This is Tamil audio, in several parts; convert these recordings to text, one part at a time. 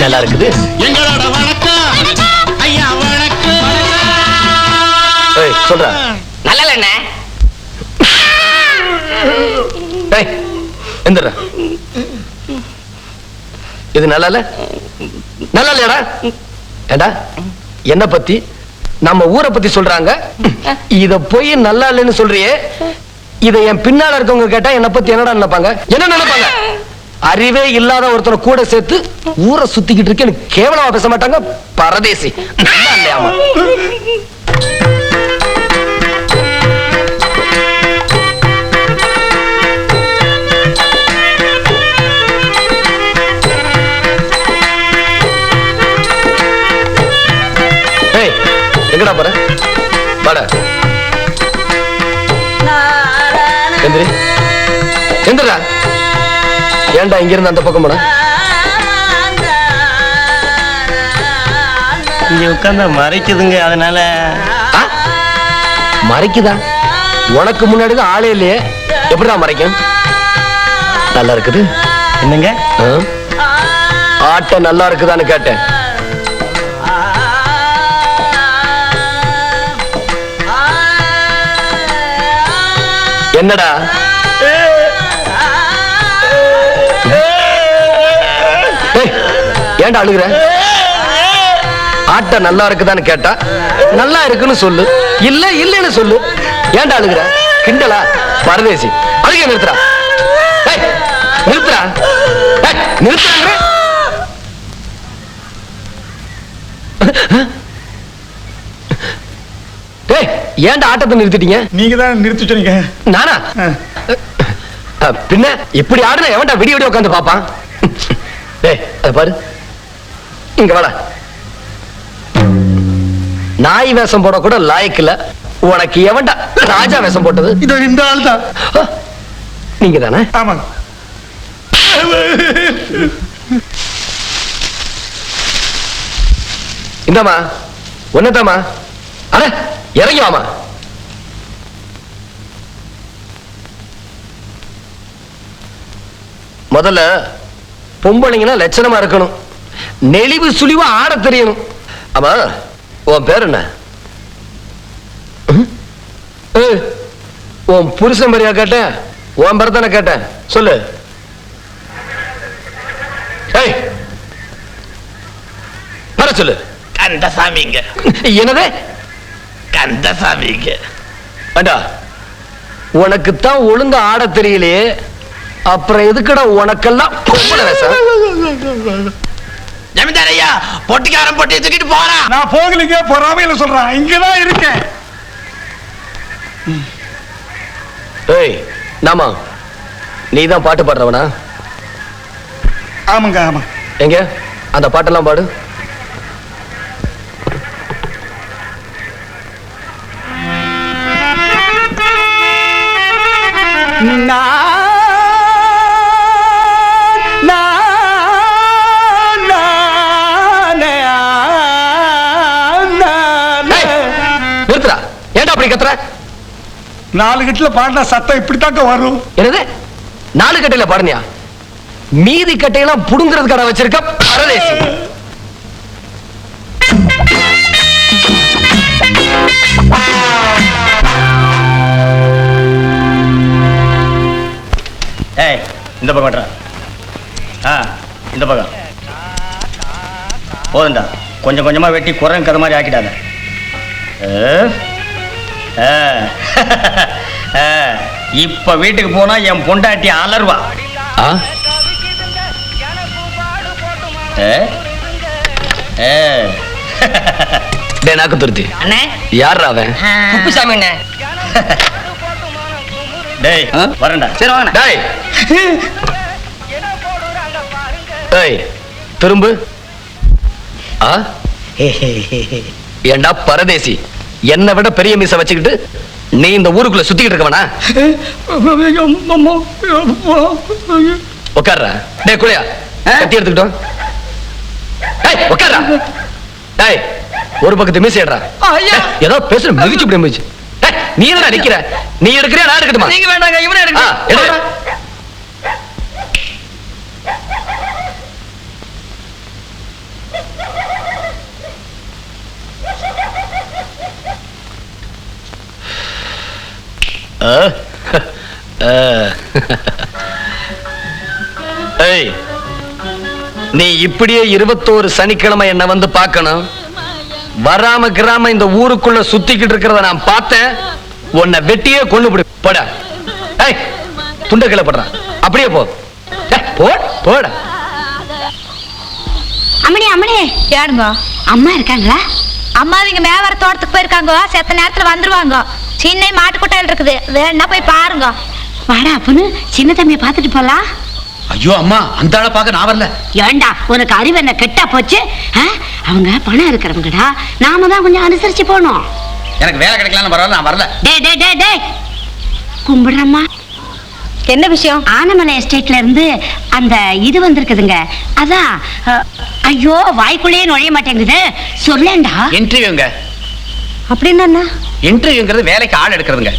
நல்லா இருக்குது. எங்களோட வணக்கம் ஐயா, வணக்கம். சொல்ற நல்லா இல்ல. எந்திர. இது நல்லா இல்ல, நல்லா இல்லையாடா? ஏண்டா என்ன பத்தி நம்ம ஊரை பத்தி சொல்றாங்க, இத போய் நல்லா இல்லைன்னு சொல்றியே. இத என் பின்னால இருக்கவங்க கேட்டா என்ன பத்தி என்னடா நினைப்பாங்க? என்ன நினைப்பாங்க? அறிவே இல்லாத ஒருத்தரை கூட சேர்த்து ஊரை சுத்திக்கிட்டு இருக்கேன்னு கேவலமா பேச மாட்டாங்க? பரதேசி. இல்லையாமா? எங்கடா போற? வாடா. எந்திரி. எந்திரா. ஏன்டா இங்க இருந்து அந்த பக்கம் போன? இங்க உட்கார்ந்தா மறைக்குதுங்க, அதனால. மறைக்குதா? உனக்கு முன்னாடிதான் ஆளே இல்லையே, எப்படிதான் மறைக்கும்? நல்லா இருக்குது. என்னங்க ஆட்ட நல்லா இருக்குதான்னு கேட்டேன். என்னடா ஏன்டா அழுகுற? ஆட்ட நல்லா இருக்குதான்னு கேட்டா நல்லா இருக்குன்னு சொல்லு, இல்ல இல்லன்னு சொல்லு. ஏன்டா அழுகுற? கிண்டலா? பரதேசி. அழுக நிறுத்துறா, நிறுத்துறா, நிறுத்துறாங்க. ஏன்டா ஆட்டத்தை நிறுத்திட்டீங்க? நீங்க தான் நிறுத்தி சொன்னீங்க. நானா? பின்ன இப்படி ஆடுன எவன்டா விடிய விடிய உட்காந்து பாப்பான்? அத பாரு, இங்க வாடா. நாய் வேஷம் போட கூட லாய்க்கு இல்ல, உனக்கு எவன்டா ராஜா வேஷம் போட்டது? இதோ இந்த ஆள் தான். நீங்க தானே? ஆமாங்க. இந்தாமா, ஒன்னதாமா. அட இறங்கி வாமா. முதல்ல பொம்பளைங்கன்னா லட்சணமா இருக்கணும், நெளிவு சுழிவா ஆட தெரியணும். ஆமா, உன் பேர் என்ன? உன் புருஷன் பேரையா கேட்டேன்? உன் பேர் தானே கேட்டேன், சொல்லு. வர சொல்லு. கந்தசாமிங்க. என்னது? கந்தசாமிங்க. அண்டா, உனக்கு தான் ஒழுங்கா ஆட தெரியலையே, அப்புறம் எதுக்குடா உனக்கெல்லாம் பொம்பளை வேஷம்? ஜமீன்தார் ஐயா, பொட்டிக்காரன் பொட்டியை தூக்கிட்டு போறான். நான் போகலீங்க, பொறாமையில சொல்றேன். இங்கதான் இருக்கேன். நாமா, நீதான் பாட்டு பாடுறவனா? ஆமாங்க. ஆமா. எங்க அந்த பாட்டெல்லாம் பாடு. நிறுத்துறா. ஏன்டா அப்படி கத்துற? 4 கட்டில பாடின சத்தம் இப்படித்தாக்க வரும். என்னது? 4 கட்டையில பாடுனியா? மீதி கட்டையெல்லாம் புடுங்கிறது கடை வச்சிருக்க பரதேசி. இந்த பக்கம். இந்த பக்கம் போதுண்டா. கொஞ்சம் கொஞ்சமா வெட்டி குரங்கு கதை மாதிரி ஆக்கிட்டாங்க. இப்ப வீட்டுக்கு போனா என் பொண்டாட்டி அலர்வா. நாக்கு துருத்தி. யார் அவன்? குப்புசாமி அண்ணே. டேய் வரேன்டா. சரி வாங்க. டேய் டேய் திரும்பு. ஏண்டா பரதேசி, என்னை விட பெரிய மீச வச்சுக்கிட்டு நீ இந்த ஊருக்குள்ள சுத்திக்கிட்டு இருக்கவனா? உட்கார்றா. டேய் குளியா, கத்தி எடுத்துக்கிட்டோம். டேய் உட்கார்றா. டேய் ஒரு பக்கத்து மீச ஏடுறா. ஏதோ பேசுற மிதிச்சு இப்படி மிதிச்சு. நீ என்ன நிக்கிற? நீ எடுக்கிறியா நான் எடுக்கட்டுமா? நீங்க வேண்டாங்க, இவனே எடுங்க. ஏய், நீ இப்படியே 21 சனிக்கிழமை என்ன வந்து பார்க்கணும். வராம கிராம இந்த ஊருக்குள்ள சுத்திக்கிட்டு இருக்கிறத நான் பார்த்தேன். உன்னை வெட்டியே கொண்டு போடு. போடா. ஏய், துண்ட கீழே போடுறான். அப்படியே போ. போட. அம்மனி அம்மனி யாருங்க அம்மா இருக்காங்களா? அம்மா இங்க மேவர தோட்டத்துக்கு போயிருக்காங்க. செத்த நேரத்துல வந்துருவாங்க. சின்ன மாட்டு கொட்டையில் இருக்குது, வேணா போய் பாருங்க. வாடா அப்பனு, சின்ன தம்பியை பார்த்துட்டு போலாம். ஐயோ அம்மா, அந்த ஆளை பார்க்க நான் வரல. ஏண்டா உனக்கு அறிவு என்ன கெட்டா போச்சு? அவங்க பணம் இருக்கிறவங்கடா, நாம தான் கொஞ்சம் அனுசரிச்சு போனோம். எனக்கு வேலை கிடைக்கலான்னு பரவாயில்ல, நான் வரல. டே கும்பிடுறம்மா. என்ன விஷயம்? ஆனமலை எஸ்டேட்ல இருந்து அந்த இது வந்திருக்குதுங்க. அதான் ஐயோ வாய்க்குள்ளேயே நுழைய மாட்டேங்குது. சொல்லேண்டா. இன்டர்வியூங்க. அப்படின்னா இன்டர்வியூங்கிறது வேலைக்கு ஆள் எடுக்கிறதுங்க.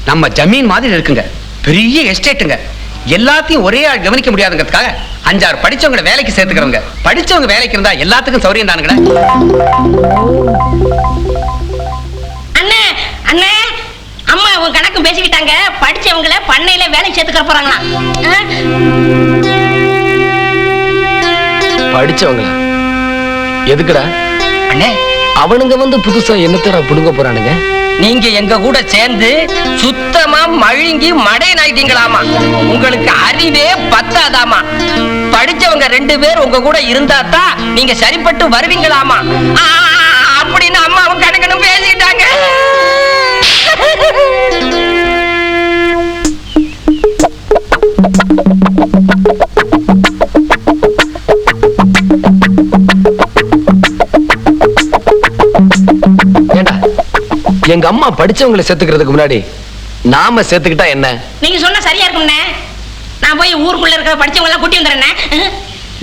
நம்ம ஜமீன் மாதிரி இருக்குங்க, பெரிய எஸ்டேட்டுங்க. எல்லாத்தையும் ஒரே ஆள் கவனிக்க முடியாதுங்கிறதுக்காக 5-6 படிச்சவங்க வேலைக்கு சேர்த்துக்கிறவங்க. படிச்சவங்க வேலைக்கு இருந்தா எல்லாத்துக்கும் சௌரியம் தானுங்களா? அண்ணே அண்ணே, அம்மா உங்க கணக்கு பேசிக்கிட்டாங்க. படிச்சவங்கள பண்ணையில வேலைக்கு சேர்த்துக்க போறாங்களா? படிச்சவங்களா? எதுக்குடா? அண்ணே, அவனுங்க வந்து புதுசா என்னத்தடா புடுங்க போறானுங்க? நீங்க எங்க கூட சேர்ந்து சுத்தமா மழுங்கி மடையனாயிட்டீங்களாமா. உங்களுக்கு அறிவே பத்தாதாமா. படிச்சவங்க 2 பேர் உங்க கூட இருந்தா தான் நீங்க சரிப்பட்டு வருவீங்களாமா அப்படின்னு அம்மாவும் கணக்கணும் பேசிட்டாங்க. ஏண்டா, எங்க அம்மா படிச்சவங்களை சேர்த்துக்கிறதுக்கு முன்னாடி நாம சேர்த்துக்கிட்டா என்ன? நீங்க சொன்னா சரியா இருக்கும்ண்ணே. நான் போய் ஊருக்குள்ள இருக்கிற படிச்சவங்க எல்லாம் கூட்டி வந்துடுறேன்.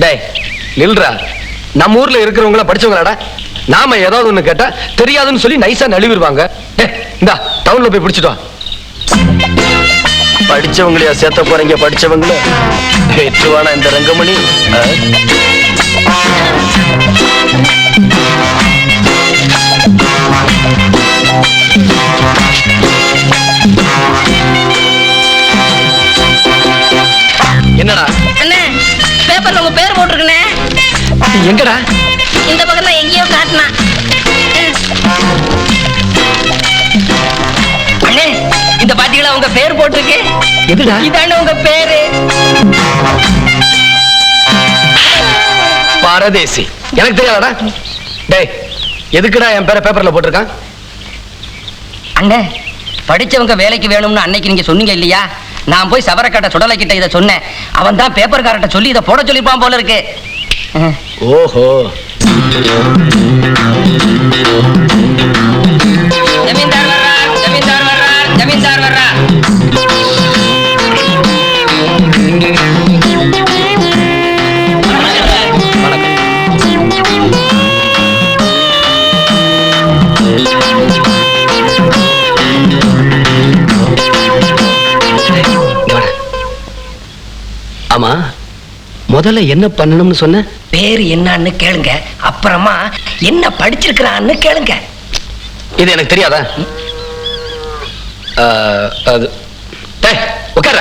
டேய் நில்றா. நம்ம ஊர்ல இருக்கிறவங்கள படிச்சவங்களாடா. நாம ஏதாவது ஒண்ணு கேட்டா தெரியாதுன்னு சொல்லி நைஸா நழுவிடுவாங்க. டேய் இந்தா டவுன்ல போய் பிடிச்சிட்டு வா. படிச்சவங்களையா சேர்த்த போறீங்க? படிச்சவங்கள வெற்றுவானா இந்த ரங்கமணி? என்னடா? அண்ணே, பேப்பர்ல உங்க பேர் போட்டிருக்கனே. எங்கடா? இந்த பக்கத்துல எங்கேயோ காட்டினா. அண்ணே, இந்த பாத்தீங்களா உங்க பேர் போட்டிருக்கு? எதுடா? இதானே உங்க பேரு. பாரதேசி. எனக்கு தெரியாதடா. டேய் எதுக்குடா என் பேரை பேப்பர்ல போட்டிருக்கான்? அண்ணே, படிச்சவங்க வேலைக்கு வேணும்னு அன்னைக்கு நீங்க சொன்னீங்க இல்லையா? நான் போய் சவரக்காட்ட சுடலை கிட்ட இதை சொன்னேன். அவன் தான் பேப்பர்காரட்ட சொல்லி இதை போட சொல்லிப்பான் போல இருக்கு. ஓஹோ. ஜமீன்தார் வர்றார், ஜமீன்தார் வர்றார், ஜமீன்தார் வர்றார். ஆமா, முதல்ல என்ன பண்ணணும்னு சொன்ன? பேரு என்னன்னு கேளுங்க, அப்புறமா என்ன படிச்சிருக்கிறான்னு கேளுங்க. இது எனக்கு தெரியாதா? அது டேய் உட்கார.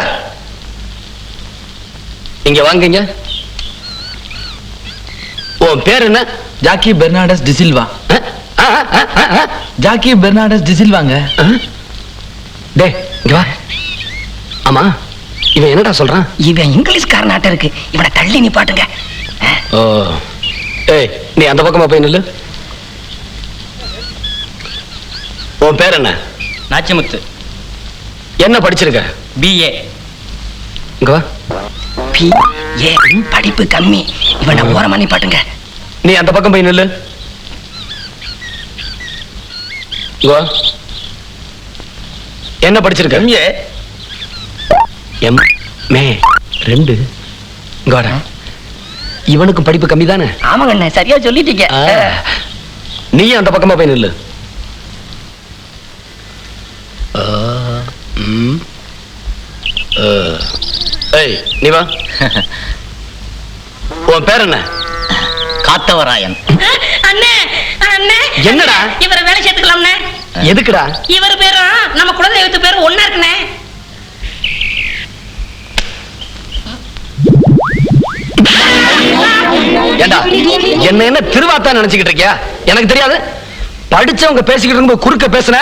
இங்க வாங்குங்க. உன் பேர் என்ன? ஜாக்கி பெர்னாடஸ் டிசில்வா. ஜாக்கி பெர்னாடஸ் டிசில்வாங்க. டேய் இங்க வா. ஆமா, இவன் என்னடா சொல்றான்? இவன் இங்கிலீஷ்காரனாட்ட இருக்கு. இவனை தள்ளி நிப்பாட்டுங்க. ஓ, ஏய் நீ அந்த பக்கமா போய் நில்லு. உன் பேர் என்ன? நாச்சிமுத்து. என்ன படிச்சிருக்க? BA. இங்க வா. BA படிப்பு கம்மி. இவனை ஓரமா நிப்பாட்டுங்க. நீ அந்த பக்கம் போய் நில்லு. இங்க வா. என்ன படிச்சிருக்க? MA. MA 2. இங்க வாடா. இவனுக்கு படிப்பு கம்மி தானே? ஆமாங்க அண்ணே, சரியா சொல்லிட்டீங்க. நீ அந்த பக்கமா போய் நில்லு. ஏய் நீ வா. உன் பேர் என்ன? காத்தவராயன். அண்ணே அண்ணே, என்னடா? இவரை வேலை சேர்த்துக்கலாம்ண்ணே. எதுக்குடா? இவர் பேரும் நம்ம குலதெய்வத்து பேரும் ஒண்ணா இருக்குனே. ஏண்டா என்ன என்ன திருவாத்தா நினைச்சுக்கிட்டு இருக்கியா? எனக்கு தெரியாது. படிச்சவங்க பேசிக்கிட்டு இருக்கும்போது குறுக்க பேசுன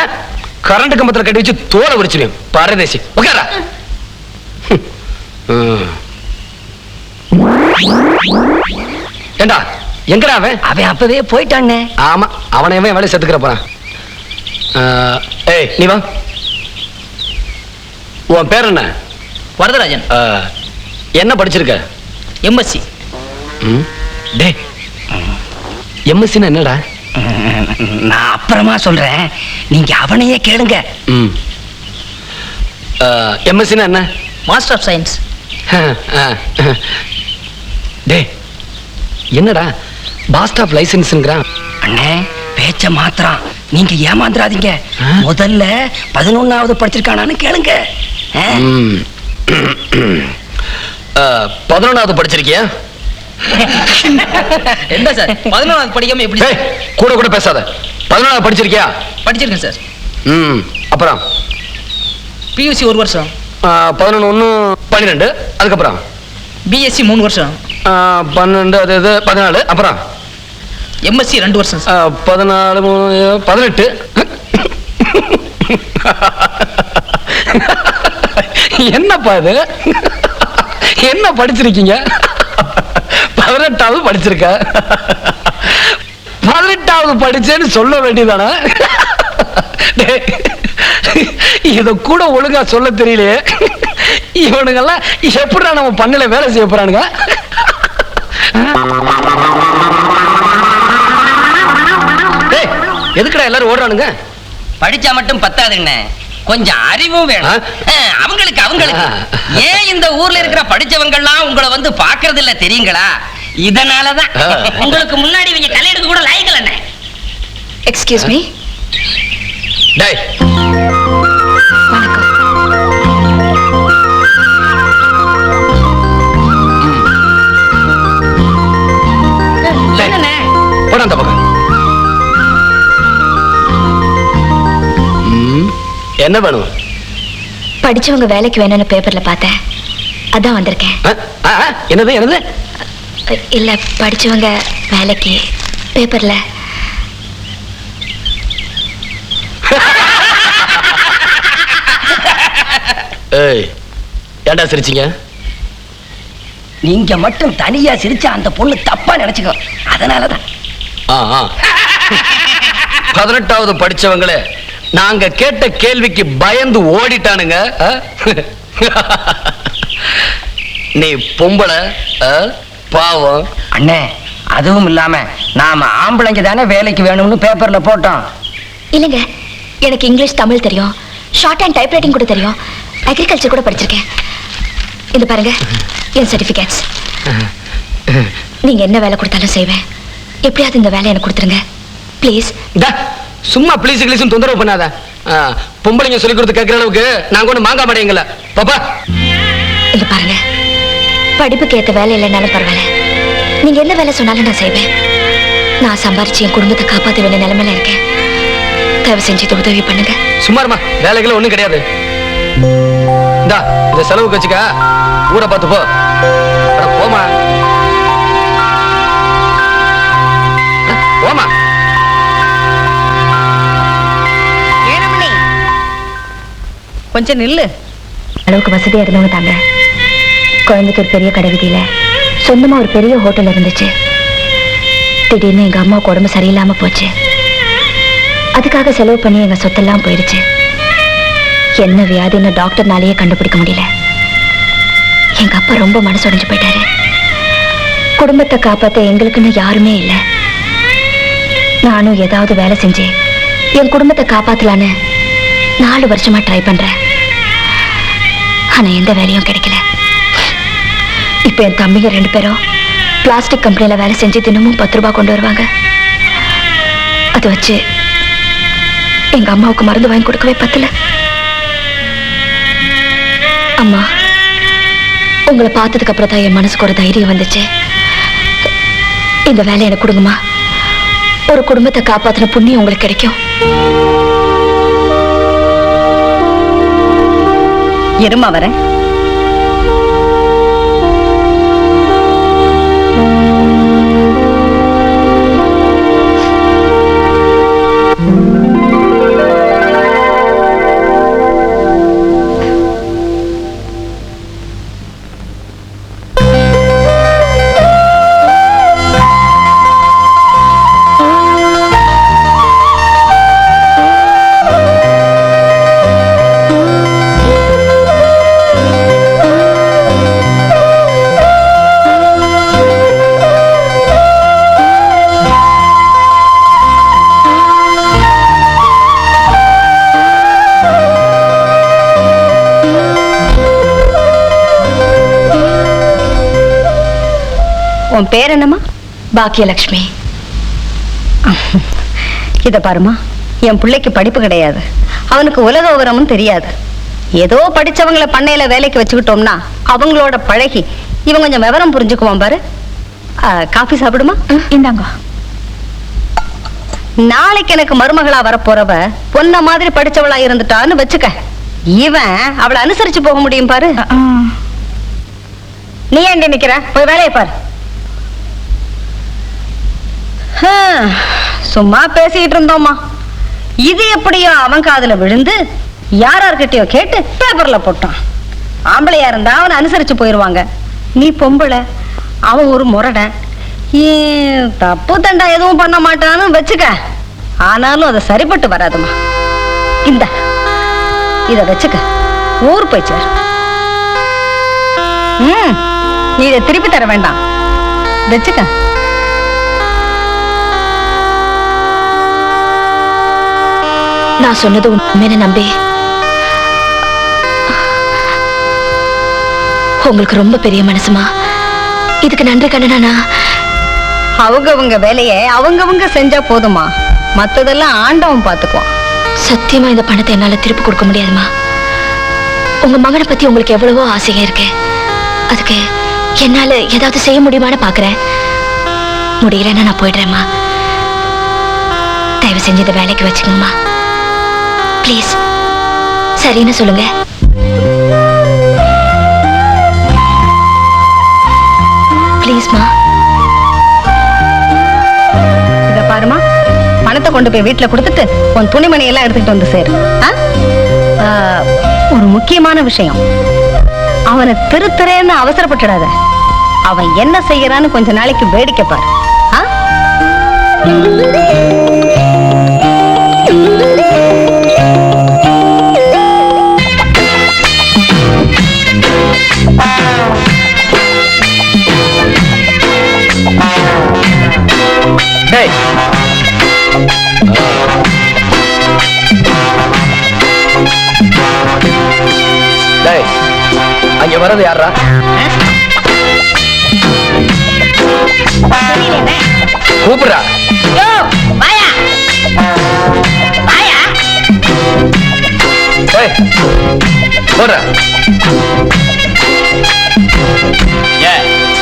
கரண்ட் கம்பத்துல கட்டி வச்சு தோலை உரிச்சிருவேன். பரதேசி உட்காரா. ஏண்டா எங்கடா அவன்? அவன் அப்பவே போயிட்டானே. ஆமா, அவனை வேலை செத்துக்கிற போறான். ஏய் நீ வா. உன் பேர் என்ன? வரதராஜன். என்ன படிச்சிருக்க? எம்எஸ்சி. டே எம்எஸ்சின்னா என்னடா? நான் அப்புறமா சொல்றேன், நீங்க அவனையே கேளுங்க. எம்எஸ்சின்னா என்ன? Master of science. டே என்னடா பாஸ்ட் ஆஃப் லைசன்ஸ்ங்கறான்? அண்ணே பேச்ச மாத்திரம் நீங்க ஏமாந்துறாதீங்க. முதல்ல 11வது படிச்சிருக்கானான்னு கேளுங்க. 11வது படிச்சிருக்கியா? என்ன சார் 11வது படிக்காம எப்படி? கூட கூட பேசாத. 11வது படிச்சிருக்கியா? படிச்சிருக்கேன் சார். அப்புறம் பியூசி 1 வருஷம். 11 1 12. அதுக்கப்புறம் பிஎஸ்சி 3 வருஷம். 12 அது 14. அப்புறம் எம்எஸ்சி 2 வருஷம். 14 18. என்னப்பா இது? என்ன படிச்சிருக்கீங்க? 18வது படிச்சிருக்க. 18வது படிச்சேன்னு சொல்ல வேண்டியதானே? இத கூட ஒழுங்கா சொல்ல தெரியலையே. இவனுங்கெல்லாம் எப்படா நம்ம பண்ணல வேலை செய்ய போறானுங்க? எதுக்குடா எல்லாரும் ஓடுறானுங்க? படிச்சா மட்டும் பத்தாதுங்க, கொஞ்சம் அறிவும் வேணும். அவங்களுக்கு ஏன் இந்த ஊர்ல இருக்கிற படிச்சவங்க எல்லாம் உங்களை வந்து பாக்குறது இல்ல தெரியுங்களா? இதனாலதான் உங்களுக்கு முன்னாடி இவங்க தலையெடுக்க கூட லாய்க்கல. என்ன எக்ஸ்கியூஸ் மீ. டேய் வணக்கம். போட அந்த பக்கம். என்ன வேணும்? படிச்சவங்க வேலைக்கு வேணும்னு பேப்பர்ல பார்த்தேன், அதான் வந்திருக்கேன். என்னது என்னது? இல்ல படிச்சவங்க வேலைக்கு பேப்பர்ல. ஏய் ஏண்டா சிரிச்சீங்க? நீங்க மட்டும் தனியா சிரிச்சா அந்த பொண்ணு தப்பா நினைச்சுக்கோ, அதனாலதான். 18வது படிச்சவங்களே நாங்க கேட்ட கேள்விக்கு பயந்து ஓடிட்டானுங்க. நீ பொம்பளை பாவம். அண்ணே அதுவும் இல்லாம நாம ஆம்பளைங்க தானே வேலைக்கு வேணும்னு பேப்பர்ல போட்டோம். இல்லைங்க, எனக்கு இங்கிலீஷ் தமிழ் தெரியும், ஷார்ட் அண்ட் டைப் ரைட்டிங் கூட தெரியும், அக்ரிகல்ச்சர் கூட படிச்சிருக்கேன். இது பாருங்க என் சர்டிபிகேட்ஸ். நீங்க என்ன வேலை கொடுத்தாலும் செய்வேன். எப்படியாவது இந்த வேலை எனக்கு கொடுத்துருங்க ப்ளீஸ். சும்மா ப்ளீஸ் கிளீஸ் தொந்தரவு பண்ணாத. பொம்பளைங்க சொல்லி கொடுத்து கேட்கிற அளவுக்கு நாங்க ஒண்ணு மாங்கா மாட்டேங்கல பாப்பா. இது பாருங்க, படிப்புக்கு ஏத்த வேலை இல்லைனாலும் பரவாயில்ல, நீங்க எந்த வேலை சொன்னாலும் நான் செய்வேன். நான் சம்பாரிச்சு என் குடும்பத்தை காப்பாற்ற வேண்டிய நிலைமையில இருக்கேன். தயவு செஞ்சு இது உதவி பண்ணுங்க. சும்மாருமா, வேலைகள் ஒண்ணும் கிடையாது. இந்தா இத செலவுக்கு வச்சுக்க, ஊரை பார்த்து போ. போமா போமா. கொஞ்சம் நில்லு. அளவுக்கு வசதியா இருந்தவங்க தாங்க. குழந்தைக்கு ஒரு பெரிய கடை வீதியில சொந்தமா ஒரு பெரிய ஹோட்டல் இருந்துச்சு. திடீர்னு எங்க அம்மாவுக்கு உடம்பு சரியில்லாம போச்சு. அதுக்காக செலவு பண்ணி எங்க சொத்தெல்லாம் போயிடுச்சு. என்ன வியாதின்னு டாக்டர்னாலேயே கண்டுபிடிக்க முடியல. எங்க அப்பா ரொம்ப மனசுடைஞ்சு போயிட்டாரு. குடும்பத்தை காப்பாத்த எங்களுக்குன்னு யாருமே இல்லை. நானும் ஏதாவது வேலை செஞ்சு என் குடும்பத்தை காப்பாத்தலான்னு 4 வருஷமா ட்ரை பண்றேன். ஆனா எந்த வேலையும் கிடைக்கல. இப்ப என் தம்பிங்க 2 பேரும் பிளாஸ்டிக் கம்பெனில வேலை செஞ்சு தினமும் 10 ரூபாய் கொண்டு வருவாங்க. அதை வச்சு எங்க அம்மாவுக்கு மருந்து வாங்கி கொடுக்கவே பத்தல. அம்மா, உங்களை பார்த்ததுக்கு அப்புறம் தான் என் மனசுக்கு ஒரு தைரியம் வந்துச்சு. இந்த வேலை எனக்கு கொடுங்கம்மா. ஒரு குடும்பத்தை காப்பாத்தின புண்ணியம் உங்களுக்கு கிடைக்கும். இருமா வரேன். உன் பேர் என்னம்மா? பாக்கியலட்சுமி. இத பாருமா, என் பிள்ளைக்கு படிப்பு கிடையாது, அவனுக்கு உலக விவரமும் தெரியாது. ஏதோ படிச்சவங்களை பண்ணையில வேலைக்கு வச்சுக்கிட்டோம்னா அவங்களோட பழகி இவன் கொஞ்சம் விவரம் புரிஞ்சுக்குவான் பாரு. காஃபி சாப்பிடுமா? இந்தாங்க. நாளைக்கு எனக்கு மருமகளா வரப்போறவ பொன்ன மாதிரி படிச்சவளா இருந்துட்டான்னு வச்சுக்க, இவன் அவளை அனுசரிச்சு போக முடியும் பாரு. நீ ஏண்டி நிக்கிற? போய் வேலையை பாரு. சும்மா பேசிட்டு இருந்தோம்மா, இது எப்படியோ அவன் காதுல விழுந்து யார்கிட்டயோ கேட்டு பேப்பர்ல போட்டான். ஆம்பளையா இருந்தா அவனை அனுசரிச்சு போயிருவாங்க, நீ பொம்பளை, அவன் ஒரு முரடன், தப்பு தண்டா எதுவும் பண்ண மாட்டான்னு வச்சுக்க, ஆனாலும் அதை சரிப்பட்டு வராதுமா. இந்த இத வச்சுக்க, ஊர் போய் சேர். நீ இதை திருப்பி தர வேண்டாம், வச்சுக்க. நான் சொன்னது உண்மைன்னு நம்பி உங்களுக்கு ரொம்ப பெரிய மனசுமா. இதுக்கு நன்றி கண்ணனா. அவங்கவங்க வேலையை அவங்கவங்க செஞ்சா போதுமா, மத்ததெல்லாம் ஆண்டவன் பாத்துக்குவான். சத்தியமா இந்த பணத்தை என்னால திருப்பி கொடுக்க முடியாதுமா. உங்க மகனை பத்தி உங்களுக்கு எவ்வளவோ ஆசையா இருக்கு, அதுக்கு என்னால ஏதாவது செய்ய முடியுமான்னு பாக்குறேன். முடியலன்னா நான் போயிடுறேம்மா. தயவு செஞ்சு இந்த வேலைக்கு வச்சுக்கோமா ப்ளீஸ். சரின்னு சொல்லுங்க. ப்ளீஸ்மா. இத பாருமா, பணத்தை கொண்டு போய் வீட்டுல கொடுத்துட்டு உன் துணிமணி எல்லாம் எடுத்துக்கிட்டு வந்து சேரு. ஒரு முக்கியமான விஷயம், அவனை திருத்துறேன்னு அவசரப்பட்டுடாத. அவன் என்ன செய்யறான்னு கொஞ்ச நாளைக்கு வேடிக்கை பாரு. அங்க வர்றது யாரா? கூப்பிடுறா.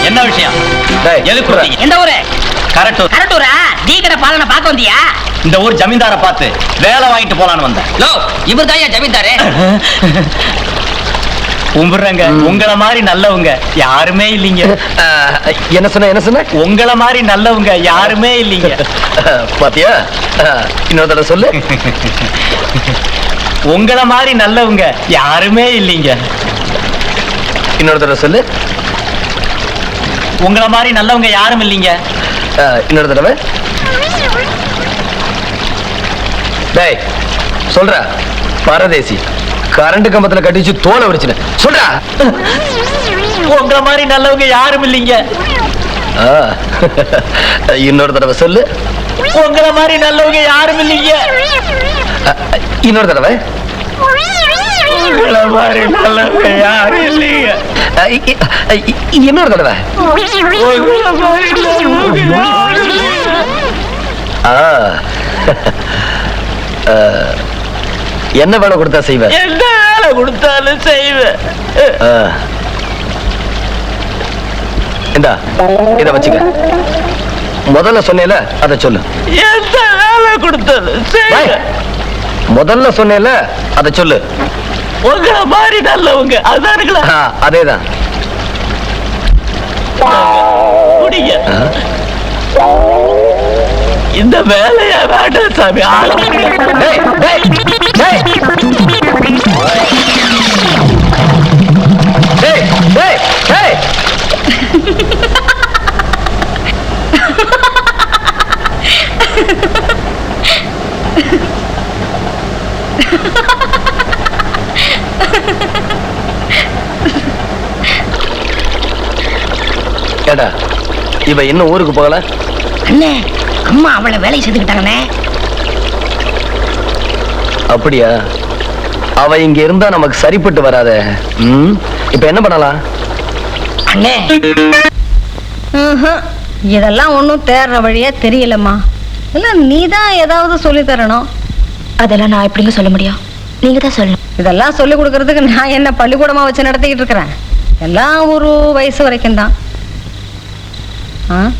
என்ன விஷயம்? எந்த ஊரு? கரெக்ட். கரெக்டூரா? டீ கடை பாலனை பார்க்க வந்தியா? இந்த ஊர் ஜமீன்தாரை பார்த்து வேலை வாங்கிட்டு போலான்னு வந்தேன். இவர் தான் ஜமீன்தாரு. கும்பிடுறேங்க, உங்களை மாதிரி நல்லவங்க யாருமே இல்லைங்க. என்ன சொன்ன? உங்களை மாதிரி நல்லவங்க யாருமே இல்லைங்க. பாத்தியா? இன்னொரு தடவை சொல்லு. உங்களை மாதிரி நல்லவங்க யாருமே இல்லைங்க. இன்னொரு தடவை சொல்லு. உங்களை மாதிரி நல்லவங்க யாரும் இல்லைங்க. இன்னொரு தடவை. டேய் சொல்ற, பரதேசி கரண்ட் கம்பத்துல கட்டிச்சு தோலை உரிச்சுன சொல்றா. உங்களை மாதிரி நல்லவங்க யாரும் இல்லைங்க. இன்னொரு தடவை சொல்லு. உங்களை மாதிரி நல்லவங்க யாரும் இல்லைங்க. இன்னொரு தடவை. உங்களை மாதிரி நல்லவங்க யாரும் இல்லைங்க. இன்னொரு தடவை. என்ன வேலை கொடுத்தா செய்வேன்? என்ன வேலை கொடுத்தாலும் செய்வேன். இந்தா இத வச்சுக்க. முதல்ல சொன்னேல அத சொல்லு. எந்த வேலை கொடுத்தாலும் செய்வேன். முதல்ல சொன்னேல அத சொல்லு. உங்களை மாதிரி நல்லவங்க அதானுங்களா? அதேதான். குடிங்க. இந்த வேலையா வேண்டாம் சாமி. டேய், டேய், டேய். டேய், டேய், டேய். ஏடா, இவ இன்னும் ஊருக்கு போகல? அண்ணே, அம்மா அவளை வேலையை செஞ்சுக்கிட்டாங்கண்ணே. அப்படியா? அவ இங்க இருந்தா நமக்கு சரிப்பட்டு வராத. இப்ப என்ன பண்ணலாம்? அண்ணே, இதெல்லாம் ஒன்றும் தேர்ற வழியா தெரியலம்மா. இல்ல நீதான் ஏதாவது சொல்லி தரணும். அதெல்லாம் நான் எப்படிங்க சொல்ல முடியும்? நீங்க தான் சொல்லணும். இதெல்லாம் சொல்லி கொடுக்கறதுக்கு நான் என்ன பள்ளிக்கூடமா வச்சு நடத்திக்கிட்டு இருக்கிறேன்? எல்லாம் ஒரு வயசு வரைக்கும் தான்.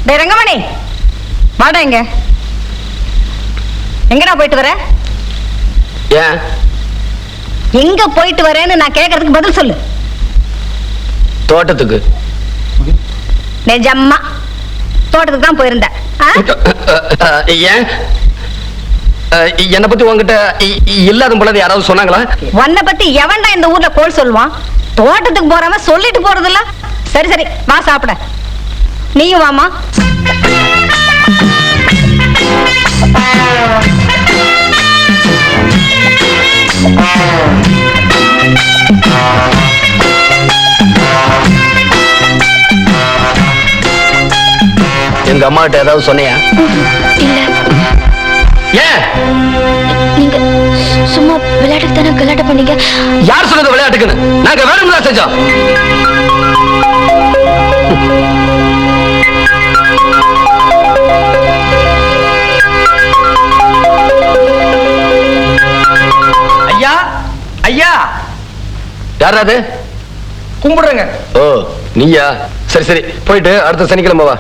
டேய் ரங்கமணி, வாடா இங்க. எங்கடா போயிட்டு வர? ஏன்? எங்க போயிட்டு வரேன்னு நான் கேட்கறதுக்கு பதில் சொல்லு. தோட்டத்துக்கு. நிஜம்மா தோட்டத்துக்கு தான் போயிருந்தேன். ஏன்? என்னை பத்தி உங்ககிட்ட இல்லாத போல யாராவது சொன்னாங்களா? உன்னை பத்தி எவன்டா இந்த ஊர்ல கோல் சொல்லுவான்? தோட்டத்துக்கு போறவன் சொல்லிட்டு போறதில்ல. சரி சரி, வா சாப்பிட. நீயும் வாமா. எங்க அம்மா கிட்ட ஏதாவது சொன்னியா? இல்ல. ஏன்? நீங்க சும்மா விளையாட்டுக்கு தானே கலாட்டம் பண்ணீங்க. யார் சொன்னது விளையாட்டுக்குன்னு? நாங்க வேணும்னு தான் செஞ்சோம். ஐயா, ஐயா. யார் அது? கும்பிடுறேங்க. ஓ, நீயா? சரி சரி, போயிட்டு அடுத்த சனிக்கிழமை வா.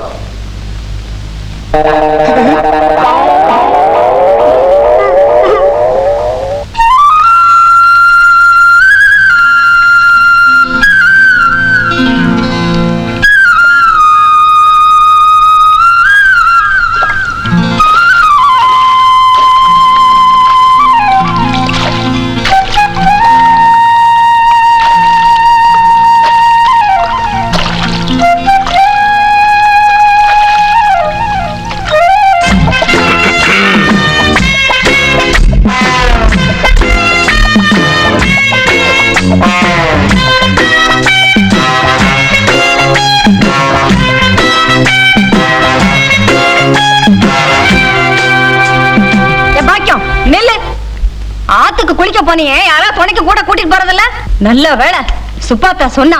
ஆத்துக்கு குளிக்க போனியே, யாராவது துணைக்கு கூட கூட்டிட்டு போறதில்ல? நல்ல வேளை சுப்பாத்தா சொன்னா.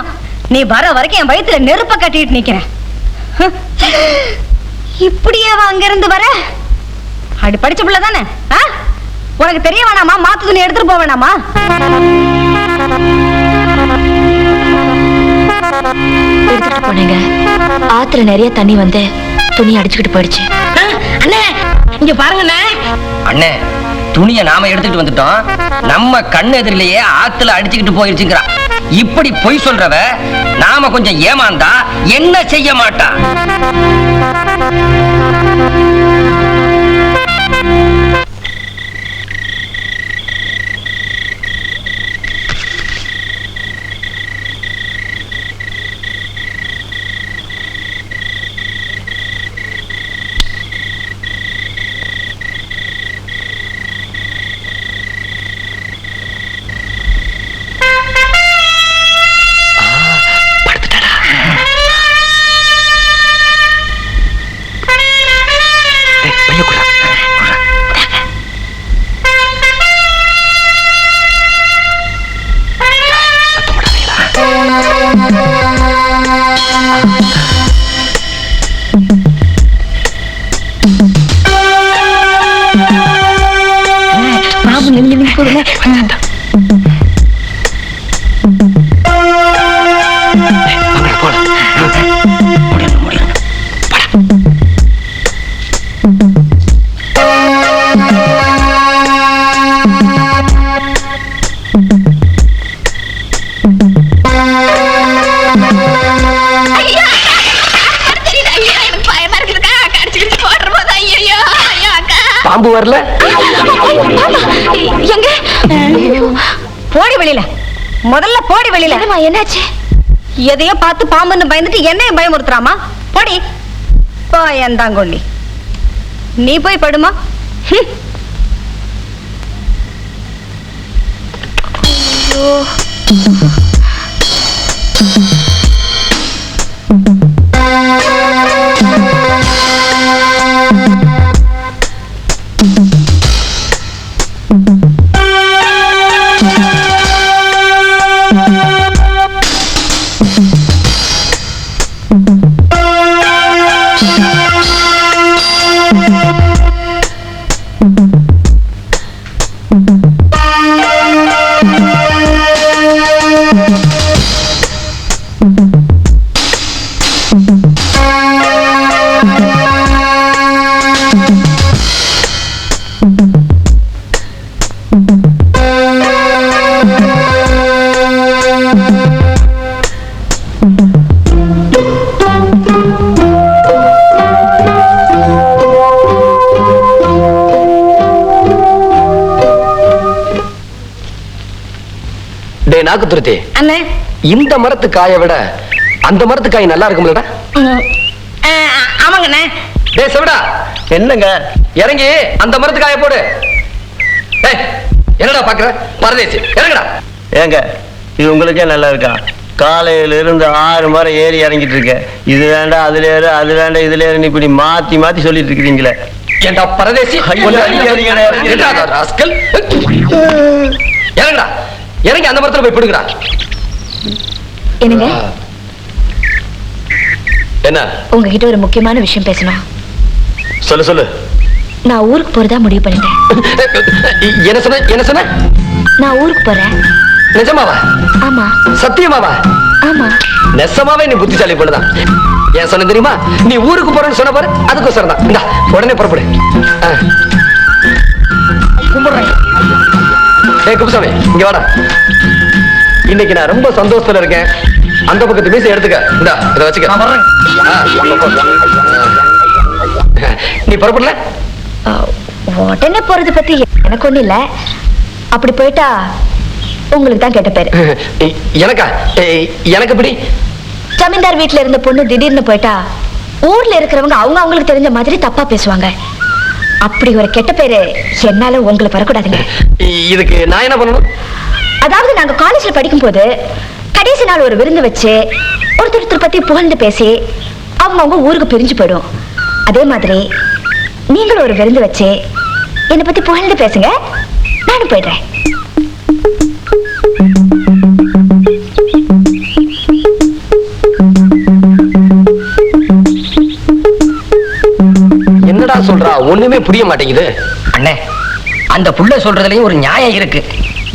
நீ வர வரைக்கும் என் வயித்துல நெருப்ப கட்டிட்டு நிக்கிறேன். இப்படியே அங்கிருந்து வர? அப்படி படிச்ச பிள்ளை தானே? உனக்கு தெரிய வேணாமா? மாத்து துணி எடுத்துட்டு போக வேணாமா? எடுத்துட்டு போனீங்க. ஆத்துல நிறைய தண்ணி வந்து துணி அடிச்சுக்கிட்டு போயிடுச்சு. அண்ணே, இங்க பாருங்க அண்ணே. துணியை நாம எடுத்துட்டு வந்துட்டோம். நம்ம கண்ணு எதிரிலேயே ஆத்துல அடிச்சுக்கிட்டு போயிருச்சுங்கிறா. இப்படி பொய் சொல்றவ நாம கொஞ்சம் ஏமாந்தா என்ன செய்ய மாட்டா? பாம்பு வரல? எங்க போடி வெளியில, முதல்ல போடி வெளியில. என்னாச்சு? எதையோ பார்த்து பாம்புன்னு பயந்துட்டு என்னையும் பயமுறுத்துறாமா? போடி பயந்தாங்கொள்ளி. நீ போய் படுமா. நாக்கு துருத்தி, அண்ணே, இந்த மரத்து காயை விட அந்த மரத்து காய் நல்லா இருக்கும்லடா? ஆமாங்கண்ணே. டேய் செவடா, என்னங்க இறங்கி அந்த மரத்து காயை போடு. டேய் என்னடா பாக்குற பரதேசி, இறங்குடா. ஏங்க இது உங்களுக்கே நல்லா இருக்கா? காலையில இருந்து 6 மரம் ஏறி இறங்கிட்டு இருக்க. இது வேண்டாம் அதுல ஏறு, அது வேண்டாம் இதுல ஏறு, இப்படி மாத்தி மாத்தி சொல்லிட்டு இருக்கிறீங்களே. ஏண்டா பரதேசி, ஐயோ, அடிக்காதீங்கடா. என்னடா ராஸ்கல்? இறங்குடா, இறங்கி அந்த மரத்துல போய் பிடுங்கடா. என்னங்க, என்ன? உங்ககிட்ட ஒரு முக்கியமான விஷயம் பேசணும். சொல்லு சொல்லு. நான் ஊருக்கு போறதா முடிவு பண்ணிட்டேன். என்ன சொன்ன? என்ன சொன்ன? நான் ஊருக்கு போறேன். நிஜமாவா? ஆமா. சத்தியமாவா? ஆமா. நெசமாவே நீ புத்திசாலி பொண்ணுதான். ஏன் சொன்ன தெரியுமா? நீ ஊருக்கு போறேன்னு சொன்ன பாரு, அதுக்கோசரம் தான். இந்தா உடனே புறப்படு. கும்பிடுறேன். ஏய் குப்புசாமி, இங்க வாடா. இன்னைக்கு நான் ரொம்ப சந்தோஷத்துல இருக்கேன். அந்த பக்கத்து மீசை எடுத்துக்க. இந்தா இத வச்சுக்க. நான் வர்றேன். நீ புறப்படல? உடனே போறது பத்தி எனக்கு ஒண்ணு இல்ல. அப்படி போயிட்டா உங்களுக்கு தான் கேட்ட பேரு. எனக்கா? எனக்கு எப்படி? ஜமீன்தார் வீட்டுல இருந்த பொண்ணு திடீர்னு போயிட்டா ஊர்ல இருக்கிறவங்க அவங்க அவங்களுக்கு தெரிஞ்ச மாதிரி தப்பா பேசுவாங்க. அப்படி ஒரு கெட்ட பேரு என்னால உங்களுக்கு வரக்கூடாதுங்க. இதுக்கு நான் என்ன பண்ணணும்? அதாவது நாங்க காலேஜ்ல படிக்கும் போது கடைசி நாள் ஒரு விருந்து வச்சு ஒருத்தர் பத்தி புகழ்ந்து பேசி அவங்க ஊருக்கு பிரிஞ்சு போயிடும். அதே மாதிரி நீங்களும் ஒரு விருந்து வச்சு என்னை பத்தி புகழ்ந்து பேசுங்க, நானும் போயிடுறேன். என்னடா சொல்றா? ஒண்ணுமே புரிய மாட்டேங்குது. அண்ணே, அந்த புள்ள சொல்றதுலயும் ஒரு நியாயம் இருக்கு.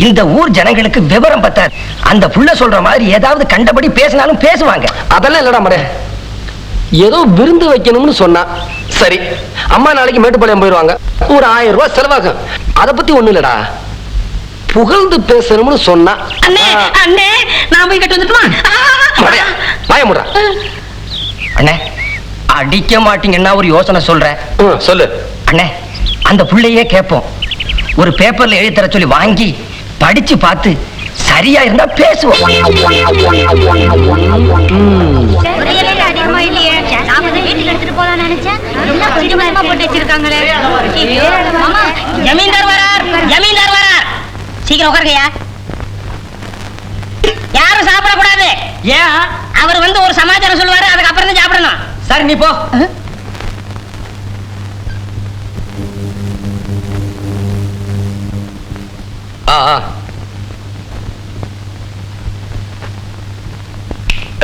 இந்த ஊர் ஜனங்களுக்கு விவரம் பத்தாது. அந்த புள்ள சொல்ற மாதிரி ஏதாவது கண்டபடி பேசினாலும் பேசுவாங்க. அதெல்லாம் இல்லடா மடே. ஏதோ விருந்து வைக்கணும்னு சொன்னா சரி. அம்மா நாளைக்கு மேட்டுப்பாளையம் போயிடுவாங்க, ஒரு 1000 ரூபாய் செலவாகும். அத பத்தி ஒண்ணு இல்லடா. புகழ்ந்து பேசணும்னு சொன்னா அண்ணே, அண்ணே, நான் போய் கட்டு வந்துட்டுமா? பயமுடா. அண்ணே, அடிக்க மாட்டீங்கன்னா ஒரு யோசனை சொல்றேன். சொல்லு. அண்ணே, அந்த புள்ளையே கேட்போம். ஒரு பேப்பர்ல எழுதி தர சொல்லி வாங்கி படிச்சு பார்த்து சரியா இருந்தா பேசுவோம். ஜமீன்தார் வரார், ஜமீன்தார் வரார். சீக்கிரம் உட்காருங்கயா. யாரும் சாப்பிடக்கூடாது. ஏன்? அவர் வந்து ஒரு சமாச்சாரம் சொல்லுவாரு, அதுக்கு அப்புறம் தான் சாப்பிடணும். சரி நீ போ.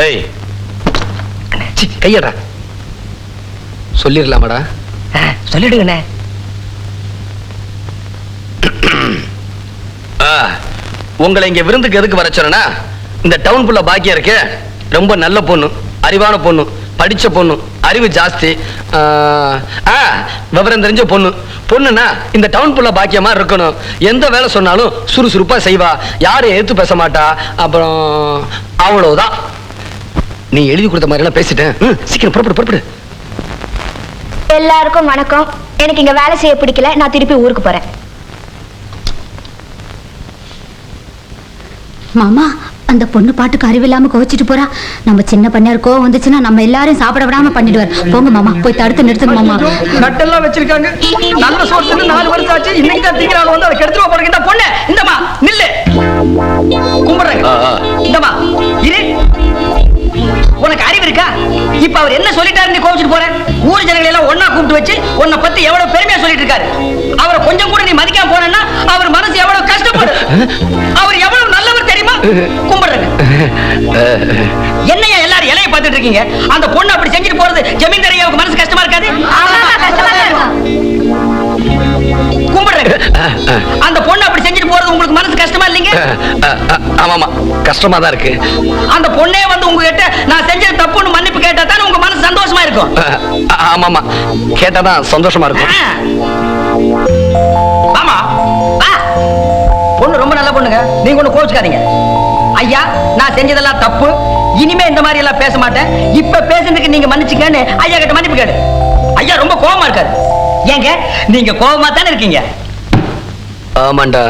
ஏய் கையடா. சொல்லிடலாமாடா? சொல்லிடுங்கண்ணே. உங்களை இங்க விருந்துக்கு எதுக்கு வர சொன்னா, இந்த டவுன் புள்ள பாக்கியா இருக்கு. ரொம்ப நல்ல பொண்ணு, அறிவான பொண்ணு, படிச்ச பொண்ணு, அறிவு ஜாஸ்தி, விவரம் தெரிஞ்ச பொண்ணு. பொண்ணுன்னா இந்த டவுன் புள்ள பாக்கியமா இருக்கணும். எந்த வேலை சொன்னாலும் சுறுசுறுப்பா செய்வா, யாரையும் எடுத்து பேச மாட்டா. அப்புறம் அவ்வளவுதான். நீ எழுதி கொடுத்த மாதிரி எல்லாம் பேசிட்டேன். சீக்கிரம் புறப்படு புறப்படு. எல்லாருக்கும் வணக்கம். எனக்கு இங்க வேலை செய்ய பிடிக்கல, நான் திருப்பி ஊருக்கு போறேன். மாமா, அந்த பொண்ணு பாட்டுக்கு அறிவில்லாம கோவிச்சிட்டு போறா. நம்ம சின்ன பண்ணையார் கோவம் வந்துச்சுன்னா நம்ம எல்லாரும் சாப்பிட விடாம பண்ணிடுவார். போங்க மாமா, போய் தடுத்து நிறுத்துங்க மாமா. நட்டெல்லாம் வச்சிருக்காங்க, நல்ல சோர்ஸ் 4 வருஷம் ஆச்சு, இன்னைக்கு தான் தீக்கிறாங்க வந்து அதை கெடுத்துருவா போறீங்க. இந்த பொண்ணு இந்தமா நில்லு, கும்பிடுறேங்க. இந்தமா இரு, உனக்கு அறிவு இருக்கா? இப்ப அவர் என்ன சொல்லிட்டாரு நீ கோவிச்சுட்டு போற? ஊர் ஜனங்களை எல்லாம் ஒன்னா கூப்பிட்டு வச்சு உன்னை பத்தி எவ்வளவு பெருமையா சொல்லிட்டு இருக்காரு. அவரை கொஞ்சம் கூட நீ மதிக்காம போனா அவர் மனசு எவ்வளவு கஷ்டப்படும். அவர் எவ்வளவு நல்லவர் தெரியுமா? கும்பிடுறேங்க. என்னையா எல்லாரும் இலையை பார்த்துட்டு இருக்கீங்க? அந்த பொண்ணு அப்படி செஞ்சுட்டு போறது ஜமீன்தாரியாவுக்கு மனசு கஷ்டமா இருக்காது? கும்பிடுறேங்க. அந்த பொண்ணு அப்படி செஞ்சுட்டு போறது உங்களுக்கு மனசு கஷ்டமா இல்லைங்க? ஆமாமா, கஷ்டமா தான் இருக்கு. அந்த பொண்ணே வந்து உங்ககிட்ட நான் செஞ்சது தப்புன்னு மன்னிப்பு கேட்டா தானே உங்க மனசு சந்தோஷமா இருக்கும். ஆமாமா, கேட்டாதான் சந்தோஷமா இருக்கும். ஆமா, பொண்ணு ரொம்ப நல்ல பொண்ணுங்க, நீங்க ஒண்ணு கோச்சுக்காதீங்க. ஐயா, நான் செஞ்சதெல்லாம் தப்பு, இனிமே இந்த மாதிரி எல்லாம் பேச மாட்டேன். இப்ப பேசுறதுக்கு நீங்க மன்னிச்சுக்கன்னு ஐயா கிட்ட மன்னிப்பு கேடு. ஐயா ரொம்ப கோவமா இருக்காரு. ஏங்க நீங்க கோவமா தானே இருக்கீங்க? ஆமாண்டா,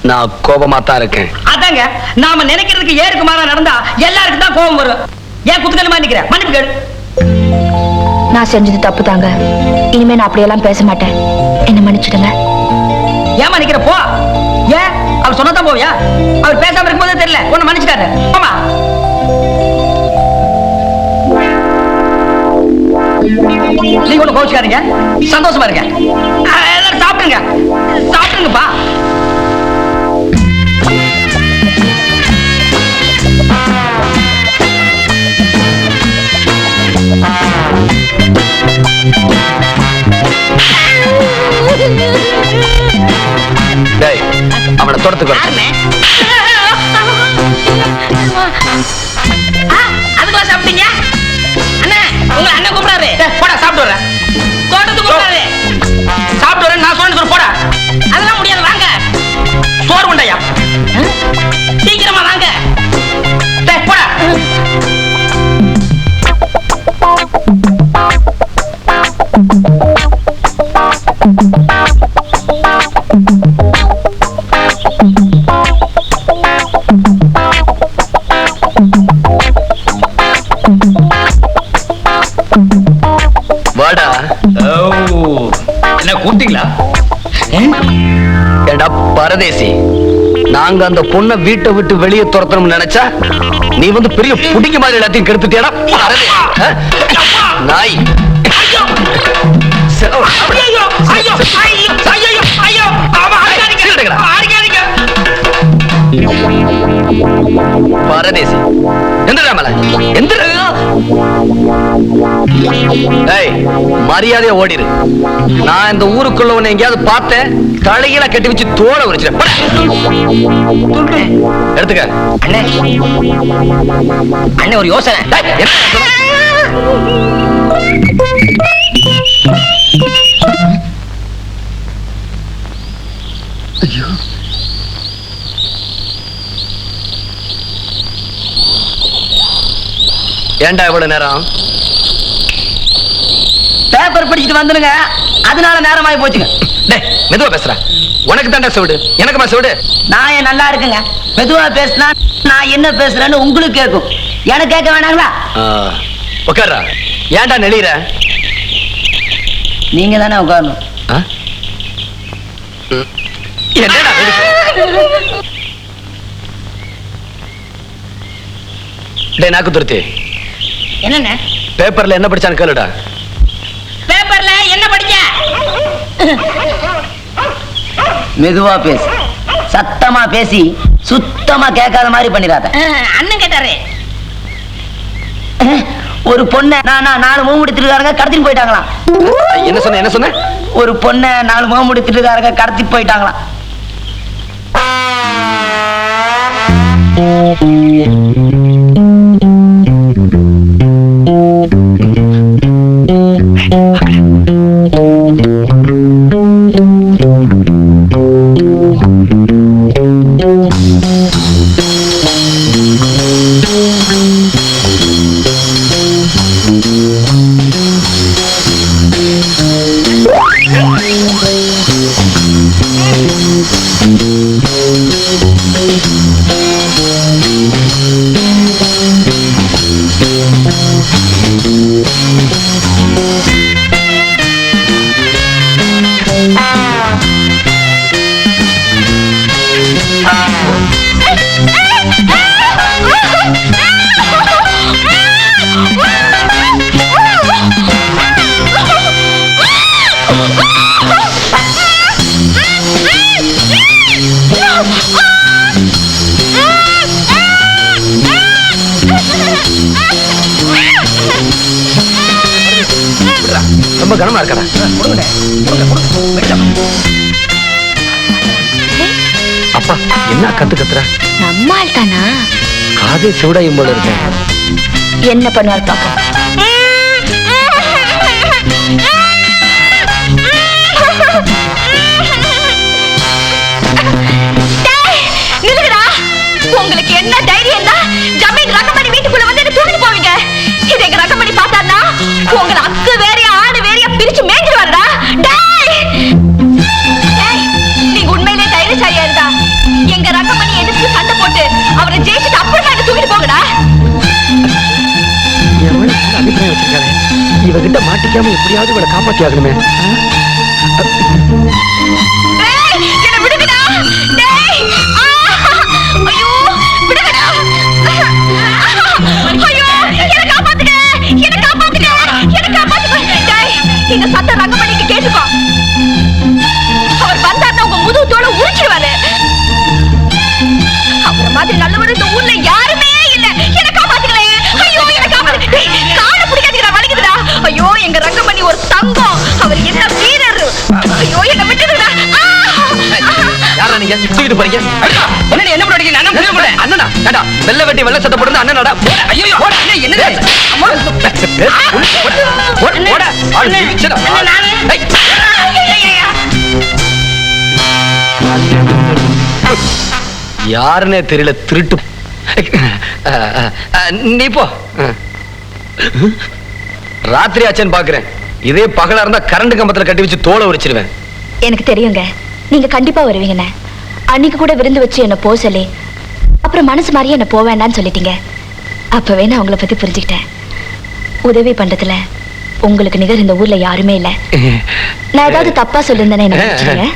நான் கோபமா தான் இருக்கேன். அதாங்க, நாம நினைக்கிறதுக்கு ஏருக்கு மாறா நடந்தா எல்லாருக்கும் தான் கோபம் வரும். ஏன் குத்துக்கலமா நிக்கிறேன்? மன்னிப்பு கேடு. நான் செஞ்சது தப்பு தாங்க, இனிமே நான் அப்படியெல்லாம் பேச மாட்டேன், என்ன மன்னிச்சிடுங்க. ஏமா நிக்கிற? போ. ஏன் அவர் சொன்னதான் போவியா? அவர் பேசாம இருக்கும்போது தெரியல, உன்னை மன்னிச்சுட்டாரு. போமா. நீங்க ஒண்ணு கோவிச்சுக்காதீங்க, சந்தோஷமா இருங்க. எல்லாரும் சாப்பிடுங்க, சாப்பிடுங்கப்பா. டேய், அவனை தொடத்துக்கு வர. அதுக்குள்ள சாப்பிட்டீங்க? அண்ணா, உங்க அண்ணன் கூப்பிடாரு. போடா, சாப்பிட்டு வரேன். தோட்டத்துக்கு கூப்பிடாரு. சாப்பிட்டு வரேன் நான் சொன்னேன்னு சொல்லு. போடா. அதெல்லாம் முடியாது, வாங்க. சோறு உண்டையா? சீக்கிரமா வாங்க. போடா. வாடா. என்ன கூப்பிட்டீங்களா? ஏண்டா பரதேசி, நாங்க அந்த பொண்ணை வீட்டை விட்டு வெளியே துரத்தணும்னு நினைச்சா நீ வந்து பெரிய புடிங்க மாதிரி எல்லாத்தையும் கெடுத்துட்டியாடா பரதேசி. நாய். பரதேசி, எந்திரா மேல, எந்திர. மரியாதையா ஓடிரு. நான் இந்த ஊருக்குள்ள உன்னை எங்கேயாவது பார்த்தேன், தலையில கட்டி வச்சு தோலை உரிச்சிட்டேன். எடுத்துக்க. அண்ணே, அண்ணே ஒரு யோசனை. ஐயோ, ஏண்டா எவ்வளவு நேரம்? பேப்பர் படிச்சுட்டு வந்துருங்க, அதனால நேரமாயி போச்சுங்க. டேய், மெதுவா பேசுற. உனக்கு தாண்டா செவிடு, எனக்கு செவிடு. நான் ஏன் நல்லா இருக்குங்க, மெதுவா பேசினா நான் என்ன பேசுறேன்னு உங்களுக்கு கேட்கும், எனக்கு கேட்க வேணாங்களா? உட்கார்றா. ஏன்டா நெளிற? நீங்க தானே உட்காரணும். என்னடா டேய் நாக்கு துருத்தி, என்னண்ணே? பேப்பர்ல என்ன படிச்சான்னு கேளுடா. பேப்பர்ல என்ன படிச்ச? மெதுவா பேசு, சத்தமா பேசி சுத்தமா கேட்காத மாதிரி பண்ணிடாத. அண்ணன் கேட்டாரு. ஒரு பொண்ணை நான் 4 மூமுடித்துட்டு இருக்காருங்க, கடத்திட்டு போயிட்டாங்களாம். என்ன சொன்ன? என்ன சொன்ன? ஒரு பொண்ணை 4 மூமுடித்துட்டு இருக்காருங்க, கடத்திட்டு போயிட்டாங்களாம். ரொம்ப கனமா இருக்கடா. அப்பா என்ன கத்துற? நம்மால் தானா? காதே சூடாயும் போல இருக்க. என்ன பண்ணுவார் பாப்போம். நில்லுடா. உங்களுக்கு என்ன தைரியம் தான் ஜமீன் ரகமணி வீட்டுக்குள்ள வந்து என்ன தூக்கிட்டு போவீங்க? இது எங்க ரகமணி பார்த்தாருன்னா உங்களை அக்கு வேறையா ஆடு வேறையா பிரிச்சு மேய்ஞ்சிருவாருடா. நீங்க உண்மையிலே தைரியசாலியா இருந்தா எங்க ரகமணி எதிர்த்து சண்டை போட்டு அவரை ஜெயிச்சுட்டு அப்புறமா என்ன தூக்கிட்டு போங்கடா. அபிப்பிராயம் வச்சிருக்காரு. இவகிட்ட மாட்டிக்காம எப்படியாவது இவளை காப்பாத்தி ஆகணுமே. என்ன விடுங்கடா. ஐயோ விடுங்கடா. ஐயோ என்ன காப்பாத்துங்க, என்ன காப்பாத்துங்க, என்ன காப்பாத்துங்க. இந்த சத்த ரங்கமணிக்கு கேட்டுக்கோ. அவர் வந்தாருன்னா உங்க முதுகுத்தோட உரிச்சிடுவாரு. அவரை மாதிரி நல்லவர் இந்த ஊர்ல யாருமே இல்ல. என்ன காப்பாத்துங்களே. ஐயோ என்ன காப்பாத்து. காலை பிடிக்காதீங்கடா, வலிக்குதுடா. ஐயோ எங்க ரங்கமணி ஒரு தங்கம். அவர் என்ன வீரர். ஐயோ என்ன விட்டுடுடா. யாரா நீங்க தூக்கிட்டு போறீங்க? என்னடி என்ன பண்ணீங்க? நான் புரிய மாட்டேன். அண்ணனா ஏண்டா வெள்ளை வெட்டி வெள்ளை சட்டை போட்டு அண்ணனாடா. ஐயோ என்னது? அம்மா ஓட ஆள் நிச்சடா. யாருன்னே தெரியல திருட்டு. நீ போ. ராத்திரி ஆச்சேன்னு பாக்குறேன். இதே பகலா இருந்தா கரண்ட் கம்பத்துல கட்டி வச்சு தோலை உரிச்சிருவேன். எனக்கு தெரியுங்க, நீங்க கண்டிப்பா வருவீங்கன்னு. அன்னைக்கு கூட விருந்து வச்சு என்ன போ சொல்லி அப்புறம் மனசு மாதிரியே என்ன போவேண்டான்னு சொல்லிட்டீங்க. அப்பவே நான் உங்களை பத்தி புரிஞ்சுக்கிட்டேன். உதவி பண்றதுல உங்களுக்கு நிகர் இந்த ஊர்ல யாருமே இல்ல. நான் ஏதாவது தப்பா சொல்லியிருந்தேன்னு என்ன மன்னிச்சிடுங்க.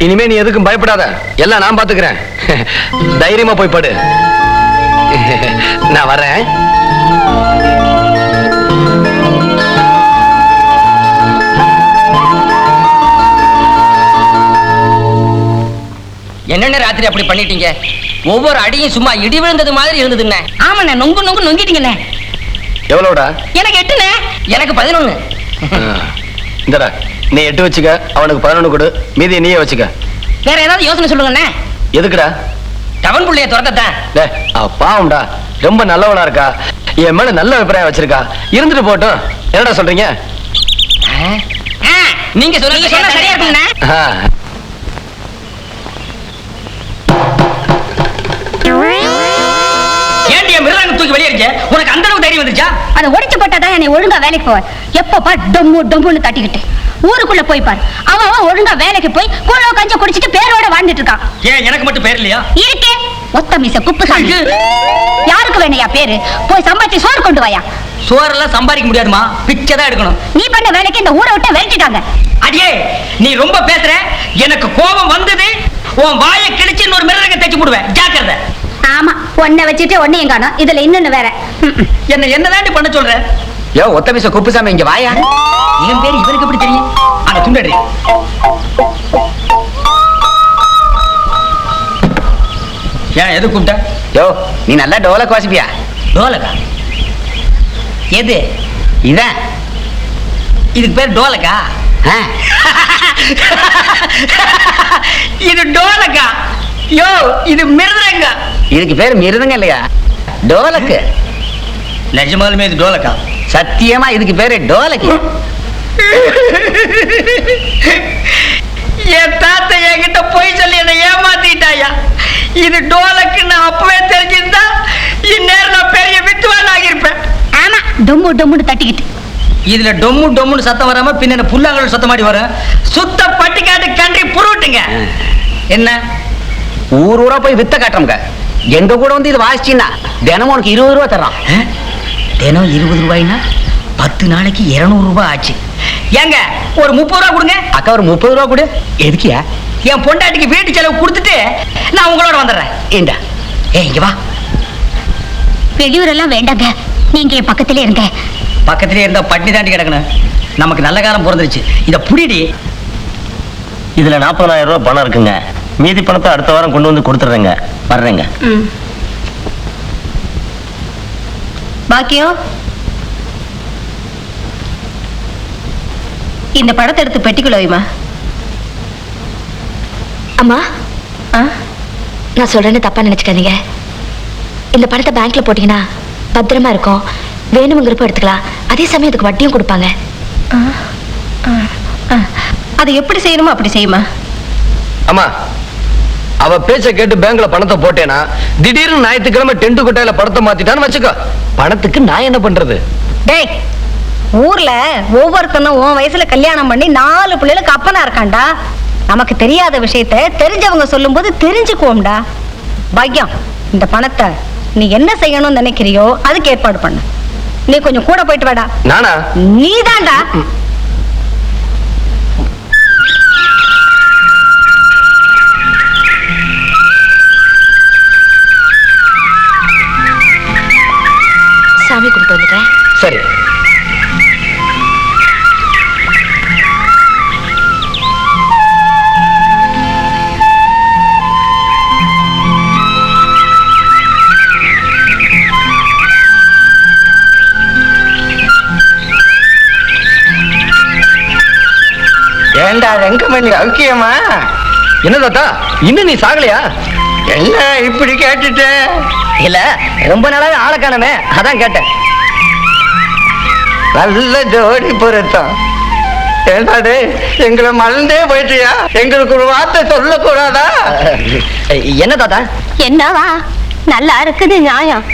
இனிமே நீ எதுக்கும் பயப்படாத, எல்லாம் நான் பாத்துக்கிறேன். தைரியமா போய் படு. நான் வரேன். என்னென்ன ராத்திரி அப்படி பண்ணிட்டீங்க? ஒவ்வொரு அடியும் சும்மா இடி விழுந்தது மாதிரி இருந்ததுண்ணே. ஆமாண்ணே, நொங்கு நொங்கு நொங்கிட்டீங்கண்ணே. எவ்வளோடா? எனக்கு 8ண்ணே. எனக்கு 11. இந்தடா நீ 8 வச்சுக்க, அவனுக்கு 11 கொடு, மீதியை நீயே வச்சுக்க. வேற ஏதாவது யோசனை சொல்லுங்கண்ணே. எதுக்குடா? டவன் புள்ளைய துரத்தத்தான். பாவம்டா, ரொம்ப நல்லவளா இருக்கா, என் மேல நல்ல அபிப்பிராயம் வச்சிருக்கா. இருந்துட்டு போட்டோம். என்னடா சொல்றீங்க? நீங்க சொன்ன சரியா இருக்குண்ணே. ஏன்டி என் மிருகங்க தூக்கி வெளியே இருக்க? உனக்கு அந்த அளவுக்கு தைரியம் வந்துச்சா? அதை உடைச்சு போட்டாதான் என்னை ஒழுங்கா வேலைக்கு போவேன். எப்பப்பா டொம்மு டொம்முன்னு தட்டிக்கிட்டு ஊருக்குள்ள போய் பாரு. அவன் ஒழுங்கா வேலைக்கு போய் கூழோ கஞ்ச குடிச்சிட்டு பேரோட வாழ்ந்துட்டு இருக்கான். ஏன் எனக்கு மட்டும் பேர் இல்லையா? இருக்கே ஒத்த மீச குப்புசாமி. யாருக்கு வேணையா பேரு? போய் சம்பாதிச்சு சோறு கொண்டு வாயா. சோறெல்லாம் சம்பாதிக்க முடியாதுமா, பிச்சை தான் எடுக்கணும். நீ பண்ண வேலைக்கு இந்த ஊரை விட்டு விரட்டிட்டாங்க. அடியே நீ ரொம்ப பேசுற. எனக்கு கோபம் வந்தது. உன் வாயை கிழிச்சு இன்னொரு மிருகங்க தைச்சு போடுவேன், ஜாக்கிரதை. ஆமா, ஒன்ன வச்சுட்டு ஒன்னையும் காணோம். இதுல இன்னொன்னு வேற. என்னதாண்டி பண்ண சொல்ற? யோ ஒத்த மீச குப்புசாமி, இங்க வாயா. என் பேரு இவருக்கு எப்படி தெரியும்? அந்த துண்டடி. ஏன் எது கூப்பிட்ட? யோ நீ நல்லா டோலக் வாசிப்பியா? டோலக்கா? எது இதான்? இதுக்கு பேர் டோலக்கா? இது டோலக்கா? யோ இது மிருதங்க. இதுக்கு பேர் மிருதங்க இல்லையா, டோலக்கு. நிஜமாலுமே இது டோலக்கா? சத்தியமா இதுக்கு பேரு டோலக்கு. என் தாத்தா என்கிட்ட போய் சொல்லி என்னை ஏமாத்திட்டாயா. இது டோலக்கு நான் அப்பவே தெரிஞ்சிருந்தா இந்நேரம் நான் பெரிய வித்துவான் ஆகியிருப்பேன். ஆமா, டொம்மு டொம்முன்னு தட்டிக்கிட்டு. இதுல டொம்மு டொம்முன்னு சத்தம் வராம பின்ன புல்லாங்கல் சத்தம் மாதிரி வரும். சுத்த பட்டிக்காட்டு கன்றி புருட்டுங்க. என்ன ஊர் ஊரா போய் வித்த காட்டுறோங்க. எங்க கூட வந்து இது வாசிச்சுன்னா தினமும் உனக்கு 20 ரூபா தர்றான். தினம் 20 ரூபாய்னா 10 நாளைக்கு 200 ரூபாய் ஆச்சு. ஏங்க ஒரு 30 ரூபா கொடுங்க. அக்கா ஒரு 30 ரூபா கொடு. எதுக்கியா? என் பொண்டாட்டிக்கு வீட்டு செலவு கொடுத்துட்டு நான் உங்களோட வந்துடுறேன். ஏண்டா இங்க வா. வெளியூரெல்லாம் வேண்டாங்க, நீங்க என் பக்கத்திலே இருங்க. பக்கத்திலே இருந்தா பட்டி தாண்டி கிடக்கணும். நமக்கு நல்ல காலம் பிறந்துருச்சு. இத புடிடி. இதுல 40,000 ரூபாய் பணம் இருக்குங்க. மீதி பணத்தை அடுத்த வாரம் கொண்டு வந்து கொடுத்துட்றேங்க. வர்றேங்க. பாக்கியம், இந்த படத்தை எடுத்து பெட்டிக்குள்ள வைமா. அம்மா, நான் சொல்றேன்னு தப்பா நினைச்சுக்காதீங்க. இந்த படத்தை பேங்க்ல போட்டீங்கன்னா பத்திரமா இருக்கும். வேணுங்கிறப்ப எடுத்துக்கலாம். அதே சமயம் இதுக்கு வட்டியும் கொடுப்பாங்க. அதை எப்படி செய்யணுமோ அப்படி செய்யுமா. அம்மா, அவ பேச்ச கேட்டு பேங்க்ல பணத்தை போட்டேனா திடீர்னு ஞாயிற்றுக்கிழமை டென்ட் கொட்டையில பணத்தை மாத்திட்டான்னு வச்சுக்கோ. பணத்துக்கு நான் என்ன பண்றது? டேய், ஊர்ல ஒவ்வொருத்தனும் உன் வயசுல கல்யாணம் பண்ணி 4 பிள்ளைகளுக்கு அப்பனா இருக்கான்டா. நமக்கு தெரியாத விஷயத்த தெரிஞ்சவங்க சொல்லும் போது தெரிஞ்சுக்குவோம்டா. பாக்கியம், இந்த பணத்தை நீ என்ன செய்யணும்னு நினைக்கிறியோ அதுக்கு ஏற்பாடு பண்ணு. நீ கொஞ்சம் கூட போயிட்டு வாடா. நானா? நீதான்டா. சாமி கும்பிட்டு வந்துட்டேன். சரி. ஏண்டா ரெங்கமணி அவுக்கியமா? என்ன தாத்தா, இன்னும் நீ சாகலையா? என்ன இப்படி கேட்டுட்ட? இல்ல, ரொம்ப நாளாவே ஆளை காணமே, அதான் கேட்டேன். நல்ல ஜோடி பொருத்தம். ஏண்டாடே, எங்களை மறந்தே போயிட்டியா? எங்களுக்கு ஒரு வார்த்தை சொல்லக்கூடாதா? என்ன தாத்தா? என்னவா நல்லா இருக்குது நியாயம்.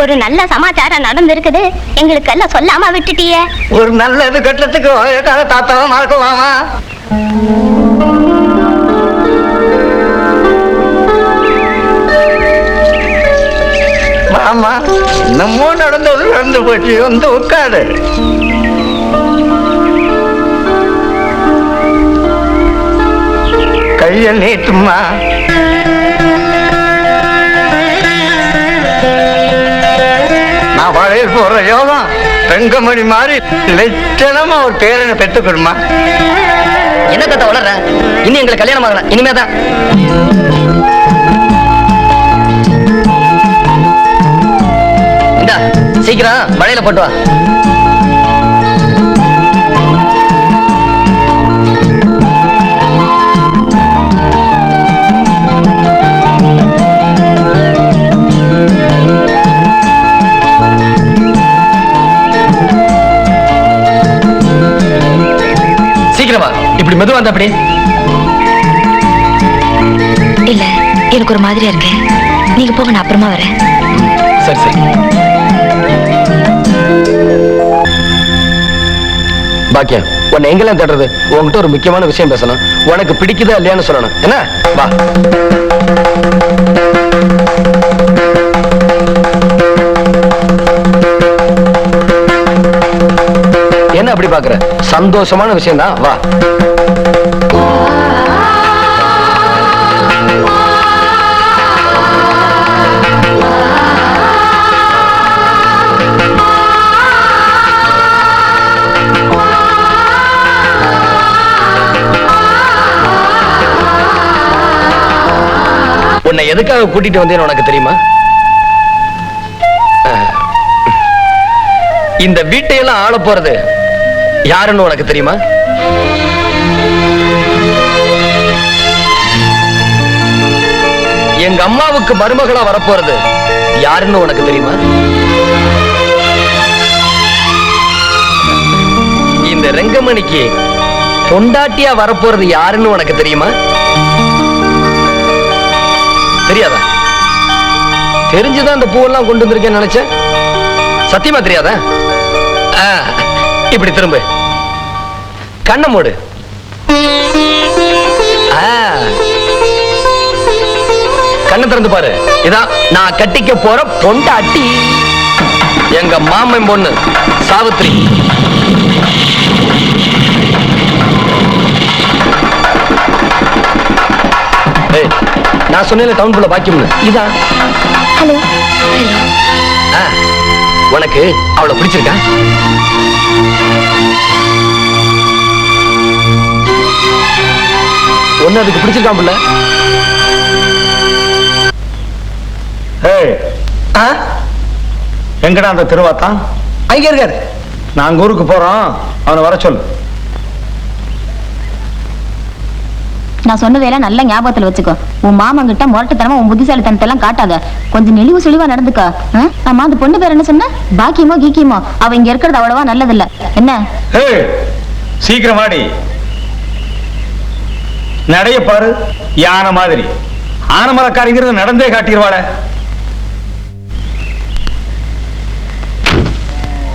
ஒரு நல்ல சமாச்சாரம் நடந்திருக்குது, எங்களுக்கு எல்லாம் சொல்லாம விட்டுட்டியே. ஒரு நல்லது கட்டத்துக்கு தாத்தாவும் மறக்குவாமா? மாமா, நம்ம நடந்தது நடந்து போச்சு. வந்து உட்காடு. கைய நீட்டுமா. நான் வளைய போற யோகம் ரெங்கமணி மாதிரி லட்சணமா ஒரு பேரனை பெற்றுக்கணுமா. என்ன தாத்தா வளர்ற? இன்னும் எங்களுக்கு கல்யாணம் ஆகல, இனிமேதான். இந்தா, சீக்கிரம் மழையில போட்டு வா. சீக்கிரமா. இப்படி மெதுவா இருந்தா அப்படி. இல்ல, எனக்கு ஒரு மாதிரியா இருக்கு. நீங்க போக, நான் அப்புறமா வரேன். சரி சரி. பாக்கியம், உன்னை எங்கெல்லாம் தேடுறது? உன்கிட்ட ஒரு முக்கியமான விஷயம் பேசணும். உனக்கு பிடிக்குதா இல்லையான்னு சொல்லணும். என்ன? வா. என்ன அப்படி பாக்குற? சந்தோஷமான விஷயம் தான். வா. உன்னை எதுக்காக கூட்டிட்டு வந்தேன்னு உனக்கு தெரியுமா? இந்த வீட்டையெல்லாம் ஆள போறது யாருன்னு உனக்கு தெரியுமா? எங்க அம்மாவுக்கு மருமகளா வரப்போறது யாருன்னு உனக்கு தெரியுமா? இந்த ரெங்கமணிக்கு பொண்டாட்டியா வரப்போறது யாருன்னு உனக்கு தெரியுமா? தெரியாதா? தெரிஞ்சுதான் இந்த பூவெல்லாம் கொண்டு வந்திருக்கேன்னு நினைச்சேன். சத்தியமா தெரியாதா? இப்படி திரும்ப, கண்ணை மூடு. கண்ணை திறந்து பாரு. இதான் நான் கட்டிக்க போற பொண்டாட்டி, எங்க மாமன் பொண்ணு சாவித்ரி. நான் சொன்னேன் டவுன் குள்ள பாக்கியம்னு. இதான். ஹலோ. உனக்கு அவளை பிடிச்சிருக்கா? ஒன்னு அதுக்கு பிடிச்சிருக்கான் புள்ள. எங்கடா அந்த திருவாத்தான்? அங்க இருக்காரு. நாங்க ஊருக்கு போறோம், அவனை வர சொல்லு. நான் சொன்னதெல்லாம் நல்ல ஞாபகத்துல வச்சுக்கோ. உன் மாமன் கிட்ட முரட்டுத்தனமா உன் புத்திசாலித்தனத்தை எல்லாம் காட்டாத. கொஞ்சம் நெளிவு சுழிவா நடந்துக்க. ஆமா, அந்த பொண்ணு பேர் என்ன சொன்ன? பாக்கியமோ கீக்கியமோ? அவ இங்க இருக்கிறது அவ்வளவா நல்லதில்ல. என்ன? சீக்கிரம் வாடி. நடைய பாரு, யானை மாதிரி. ஆனமரக்காரிங்கிறது நடந்தே காட்டிடுவாள.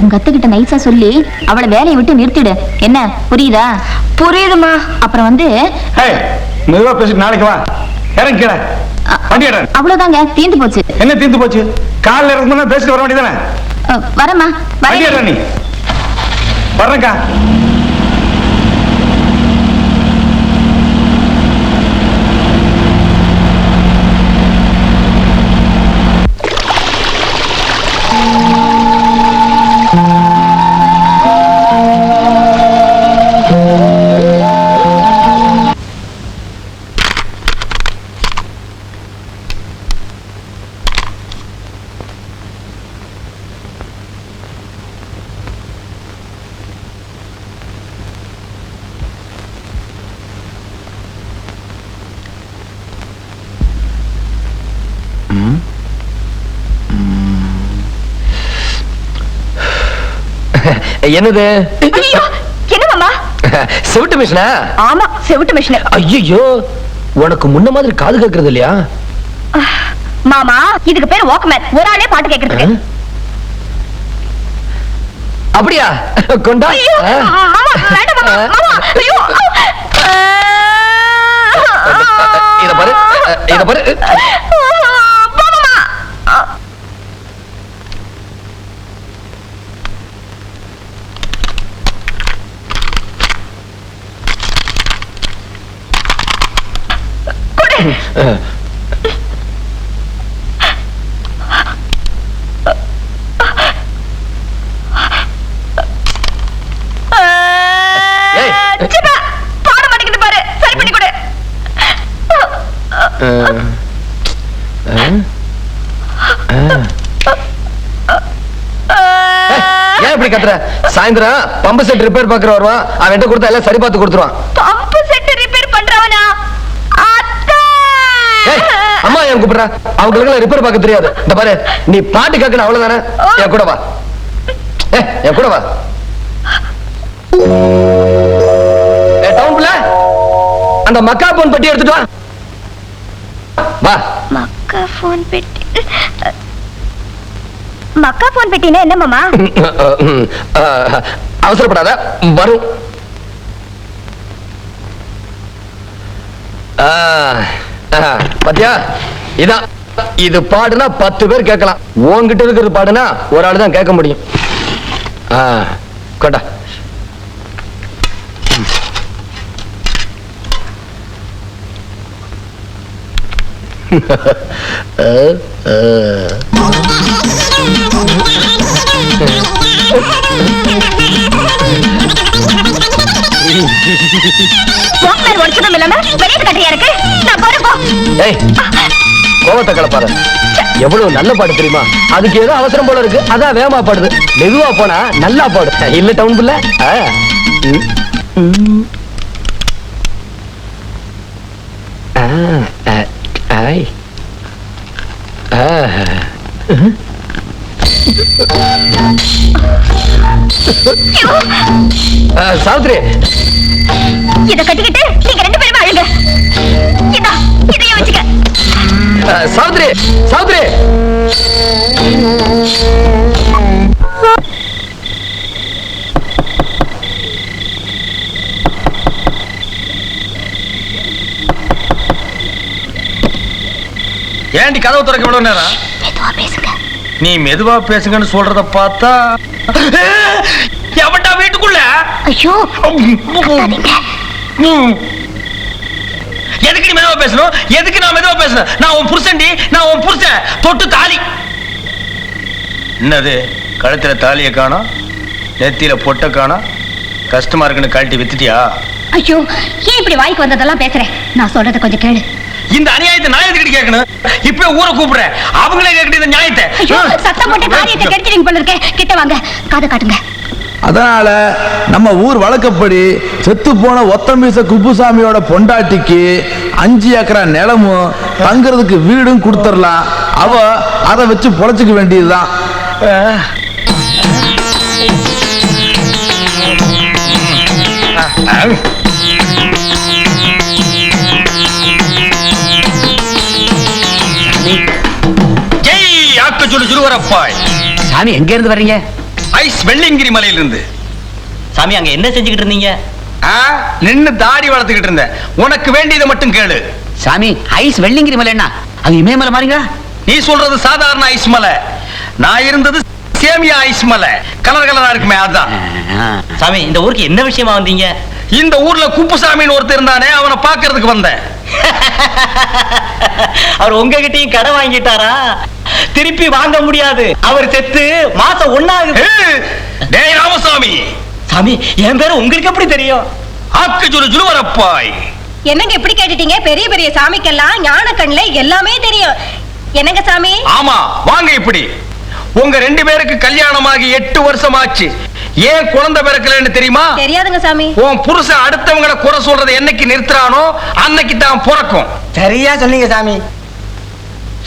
உங்க அத்தைகிட்ட நைஸா சொல்லி அவளை வேலையை விட்டு நிறுத்திடு. என்ன புரியுதா? புரியுதுமா. அப்புறம் வந்து மெதுவா பேசிட்டு நாளைக்கு வா. இறங்க அவ்வளவுதாங்க, தீந்து போச்சு. என்ன தீந்து போச்சு? காலில் இறங்க பேசிட்டு வர வேண்டியதானே? வரமா நீ வர்றக்கா. என்னது? என்ன மாமா? செவிட்டு மிஷினா? ஆமா, செவிட்டு மிஷின். ஐயோ, உனக்கு முன்ன மாதிரி காது கேட்கறது இல்லையா? மாமா, இதுக்கு பேர் வாக்மேன். ஒரு ஆளே பாட்டு கேட்கறது. அப்படியா? கொண்டா. இத பாரு, இத பாரு. பாட மாட்டேங்குது பாரு, சரி பண்ணி கொடு. ஏன் இப்படி கத்துற? சாயந்தரம் பம்பு செட் ரிப்பேர் பாக்குற வருவான், அவன்கிட்ட கொடுத்தா எல்லாம் சரி பார்த்து கொடுத்துருவான். பம்பு செட் ரிப்பேர் பண்றவனா? அம்மா ஏன் கூப்பிடுற? அவங்களுக்கு ரிப்பேர் பார்க்க தெரியாது. இந்த பாரு, நீ பாட்டு கேட்கணும் அவ்வளவுதானே. என் கூட வா, என் கூட வா. டவுன்ல அந்த மக்கா போன் பெட்டி எடுத்துட்டு வா. வா. மக்கா போன் பெட்டி? மக்கா போன் பெட்டினா என்ன மாமா? அவசரப்படாத, வரும். பாத்தியா, இதான். இது பாடுனா 10 பேர் கேட்கலாம். உன்கிட்ட இருக்கிறது பாடுனா ஒரு ஆள் தான் கேட்க முடியும். கொண்டா. கோவத்தை கலப்பாரு. எவ்வளவு நல்ல பாடு தெரியுமா? அதுக்கு ஏதோ அவசரம் போல இருக்கு, அதான் வேகமா பாடுது. மெதுவா போனா நல்லா பாடு. இல்ல டவுன் புள்ள. சாவித்ரி, இத கட்டிக்கிட்டு நீங்க 2 பேரும் அழுங்க. இதையும் வச்சுக்க. சாவித்ரி, சாவித்ரி. ஏண்டி கதவு திறக்க இவ்வளவு நேரம்? மெதுவா பேசுங்க. நீ மெதுவா பேசுங்கன்னு சொல்றத பார்த்தா எவன்டா வீட்டுக்குள்ள? ஐயோ, எதுக்கு நீ மெதுவா பேசணும்? எதுக்கு நான் மெதுவா பேசணும்? நான் உன் புருஷன்டி, நான் உன் புருஷன். தொட்டு தாலி. என்னது கழுத்துல தாலியை காணோம், நெத்தியில பொட்டை காணோம். கஷ்டமா இருக்குன்னு கழட்டி வித்துட்டியா? ஐயோ, ஏன் இப்படி வாய்க்கு வந்ததெல்லாம் பேசுறேன்? நான் சொல்றத கொஞ்சம் கேளு. இந்த அநியாயத்தை நான் எதுக்கிட்டு கேட்கணும்? இப்ப ஊரை கூப்பிடுறேன், அவங்களே கேட்கிட்டு இந்த நியாயத்தை. ஐயோ, சத்தம் போட்டு காரியத்தை கெடுத்துறீங்க போல இருக்கே. கிட்ட வாங்க, காதை காட்டுங்க. அதனால நம்ம ஊர் வழக்கப்படி செத்து போன ஒத்தமீச குப்புசாமியோட பொண்டாட்டிக்கு 5 ஏக்கரா நிலமும் தங்குறதுக்கு வீடும் கொடுத்துடலாம். அவ அதை வச்சு பொழைச்சிக்க வேண்டியதுதான். ஜெய் ஆக்கச்சொல்லு சுருவரப்பாய். சாமி எங்க இருந்து வர்றீங்க? ஐஸ் வெள்ளியங்கிரி மலையிலிருந்து. சாமி அங்க என்ன செஞ்சுக்கிட்டு இருந்தீங்க? நின்னு தாடி வளர்த்துக்கிட்டு இருந்தேன். உனக்கு வேண்டியதை மட்டும் கேளு. சாமி ஐஸ் வெள்ளிங்கிரி மலை என்ன? அது இமயமலை மாதிரிங்களா? நீ சொல்றது சாதாரண ஐஸ் மலை, நான் இருந்தது சேமியா ஐஸ் மலை. கலர் கலரா இருக்குமே அதான். சாமி இந்த ஊருக்கு என்ன விஷயமா வந்தீங்க? இந்த ஊர்ல குப்புசாமின்னு ஒருத்தர் இருந்தானே, அவனை பாக்குறதுக்கு வந்தேன். அவர் உங்ககிட்டயும் கடை வாங்கிட்டாரா? திருப்பி வாங்க முடியாது, அவர் செத்து மாசம் 1 ஆகுது. டேய் ராமசாமி. சாமி என் பேரு உங்களுக்கு எப்படி தெரியும்? ஆக்கச்சொல்லு சுருவரப்பாய். என்னங்க இப்படி கேட்டுட்டீங்க? பெரிய பெரிய சாமிக்கெல்லாம் ஞான கண்ணுல எல்லாமே தெரியும். என்னங்க சாமி? ஆமா வாங்க. இப்படி உங்க 2 பேருக்கு கல்யாணமாகி 8 வருஷம் ஆச்சு. ஏன் குழந்தை பிறக்கலன்னு தெரியுமா? தெரியாதுங்க சாமி. உன் புருஷன் அடுத்தவங்களை குறை சொல்றதை என்னைக்கு நிறுத்துறானோ அன்னைக்கு தான் பிறக்கும். சரியா சொன்னீங்க சாமி.